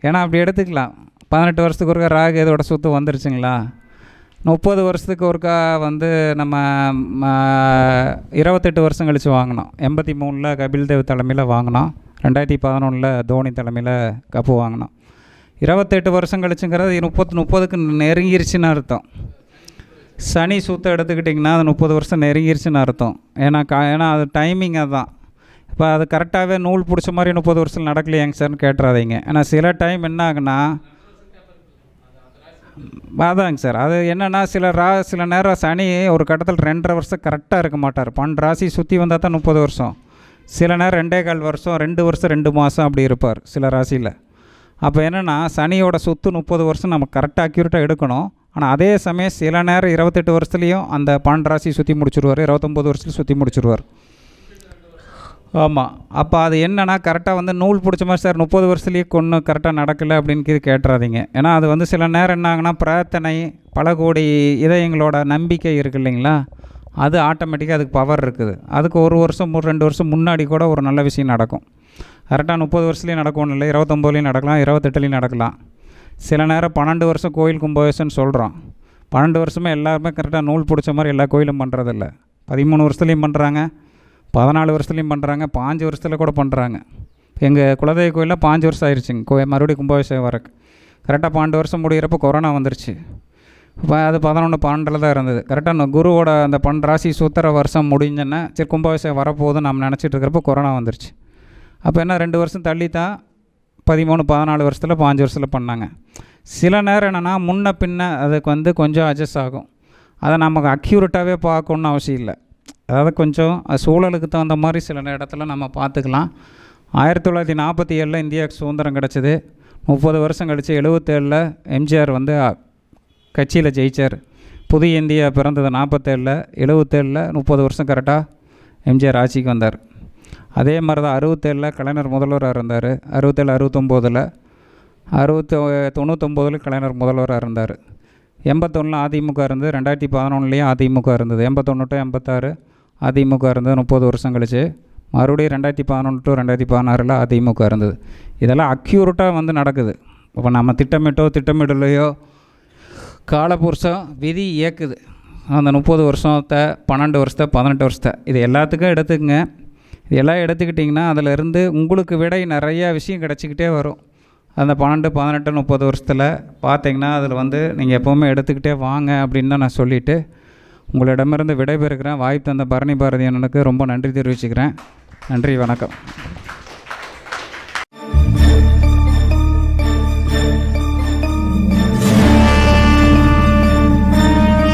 ஏன்னா அப்படி எடுத்துக்கலாம். 18 வருஷத்துக்கு ஒருக்கா ராகுகேதோட சுற்று வந்துருச்சுங்களா. 30 வருஷத்துக்கு ஒருக்கா வந்து நம்ம 28 வருஷம் கழித்து வாங்கினோம். 83 கபில் தேவ் தலைமையில் வாங்கினோம். 2011 தோனி தலைமையில் கப்பு வாங்கினோம். 28 வருஷம் கழிச்சுங்கிறது 30க்கு நெருங்கிருச்சுன்னு அர்த்தம். சனி சூத்தை எடுத்துக்கிட்டிங்கன்னா அது 30 வருஷம் நெருங்கிருச்சுன்னு அர்த்தம். ஏன்னா அது டைமிங் அதுதான். இப்போ அது கரெக்டாகவே நூல் பிடிச்ச மாதிரி 30 வருஷம் நடக்கலையாங்க சார்னு கேட்டுறாதீங்க. ஏன்னா சில டைம் என்ன ஆகுனா அதாங்க சார், அது என்னென்னா சில நேரம் சனி ஒரு கட்டத்தில் 2.5 வருஷம் கரெக்டாக இருக்க மாட்டார். 12 ராசி சுற்றி வந்தால் தான் 30 வருஷம். சில நேரம் 2.25 வருஷம் 2 வருஷம் 2 மாதம் அப்படி இருப்பார் சில ராசியில். அப்போ என்னென்னா சனியோட சொத்து 30 வருஷம் நம்ம கரெக்டாக அக்யூரேட்டாக எடுக்கணும். ஆனால் அதே சமயம் சில நேரம் 28 வருஷத்துலேயும் அந்த 12 ராசி சுற்றி முடிச்சுடுவார், 29 வருஷத்துல சுற்றி முடிச்சுடுவார். ஆமாம். அப்போ அது என்னென்னா கரெக்டாக வந்து நூல் பிடிச்ச மாதிரி சார் 30 வருஷத்துலேயே ஒன்றும் கரெக்டாக நடக்கலை அப்படின்னு கேட்டுறாதீங்க. ஏன்னா அது வந்து சில நேரம் என்ன ஆகுனா பிரார்த்தனை, பல கோடி இதயங்களோட நம்பிக்கை இருக்குது இல்லைங்களா, அது ஆட்டோமேட்டிக்காக அதுக்கு பவர் இருக்குது. அதுக்கு 1 வருஷம் 2 வருஷம் முன்னாடி கூட ஒரு நல்ல விஷயம் நடக்கும். கரெக்டாக 30 வருஷத்துலேயும் நடக்கணும் இல்லை, 29லேயும் நடக்கலாம், 28லேயும் நடக்கலாம். சில நேரம் 12 வருஷம் கோயில் கும்பாபிஷேகம்னு சொல்கிறோம். 12 வருஷமே எல்லாருமே கரெக்டாக நூல் பிடிச்ச மாதிரி எல்லா கோயிலும் பண்ணுறதில்ல. 13 வருஷத்துலேயும் பண்ணுறாங்க, 14 வருஷத்துலேயும் பண்ணுறாங்க, 5 வருஷத்தில் கூட பண்ணுறாங்க. எங்கள் குலதெய்வ கோயிலில் 5 வருஷம் ஆயிடுச்சுங்க மறுபடியும் கும்பாபிஷேகம் வரக்கு. கரெக்டாக 12 வருஷம் முடிகிறப்போ கொரோனா வந்துருச்சு. இப்போ அது 11-12 தான் இருந்தது. கரெக்டாக குருவோட அந்த 12 ராசி சூத்திர வருஷம் முடிஞ்சோன்னா சரி கும்பாபிஷேகம் வரப்போகுதுன்னு நம்ம நினச்சிட்டு இருக்கிறப்போ கொரோனா வந்துருச்சு. அப்போ என்ன 2 வருஷம் தள்ளி தான் 13 14 வருஷத்தில் 5 வருஷத்தில் பண்ணாங்க. சில நேரம் என்னென்னா முன்ன பின்ன அதுக்கு வந்து கொஞ்சம் அட்ஜஸ்ட் ஆகும். அதை நமக்கு அக்யூரேட்டாகவே பார்க்கணுன்னு அவசியம் இல்லை. அதாவது கொஞ்சம் சூழலுக்கு தகுந்த மாதிரி சில இடத்துல நம்ம பார்த்துக்கலாம். 1947 இந்தியாவுக்கு சுதந்திரம் கிடச்சிது. 30 வருஷம் கழித்து 77 எம்ஜிஆர் வந்து கட்சியில் ஜெயித்தார். புதிய இந்தியா பிறந்தது 47, 77 30 வருஷம் கரெக்டாக எம்ஜிஆர் ஆட்சிக்கு வந்தார். அதே மாதிரி தான் 67 கலைஞர் முதல்வராக இருந்தார். 67 69 99 கலைஞர் முதல்வராக இருந்தார். 81 அதிமுக இருந்தது. 2011 அதிமுக இருந்தது. 81 to 86 அதிமுக இருந்தது. 30 வருஷம் கழிச்சு மறுபடியும் 2011 to 2016 அதிமுக இருந்தது. இதெல்லாம் அக்யூரேட்டாக வந்து நடக்குது. இப்போ நம்ம திட்டமிடலையோ காலபுருஷம் விதி இயக்குது. அந்த 30 வருஷத்தை 12 வருஷத்தை 18 வருஷத்தை இது எல்லாத்துக்கும் எடுத்துக்கங்க. இது எல்லாம் எடுத்துக்கிட்டிங்கன்னா அதிலிருந்து உங்களுக்கு விடை நிறையா விஷயம் கிடச்சிக்கிட்டே வரும். அந்த 12 18 30 வருஷத்தில் பார்த்தீங்கன்னா அதில் வந்து நீங்கள் எப்போவுமே எடுத்துக்கிட்டே வாங்க அப்படின்னு தான் நான் சொல்லிவிட்டு உங்களிடமிருந்து விடைபெறுகிறேன். வாய்ப்பு தந்த பரணி பாரதி அண்ணனுக்கு ரொம்ப நன்றி தெரிவிச்சுக்கிறேன். நன்றி, வணக்கம்.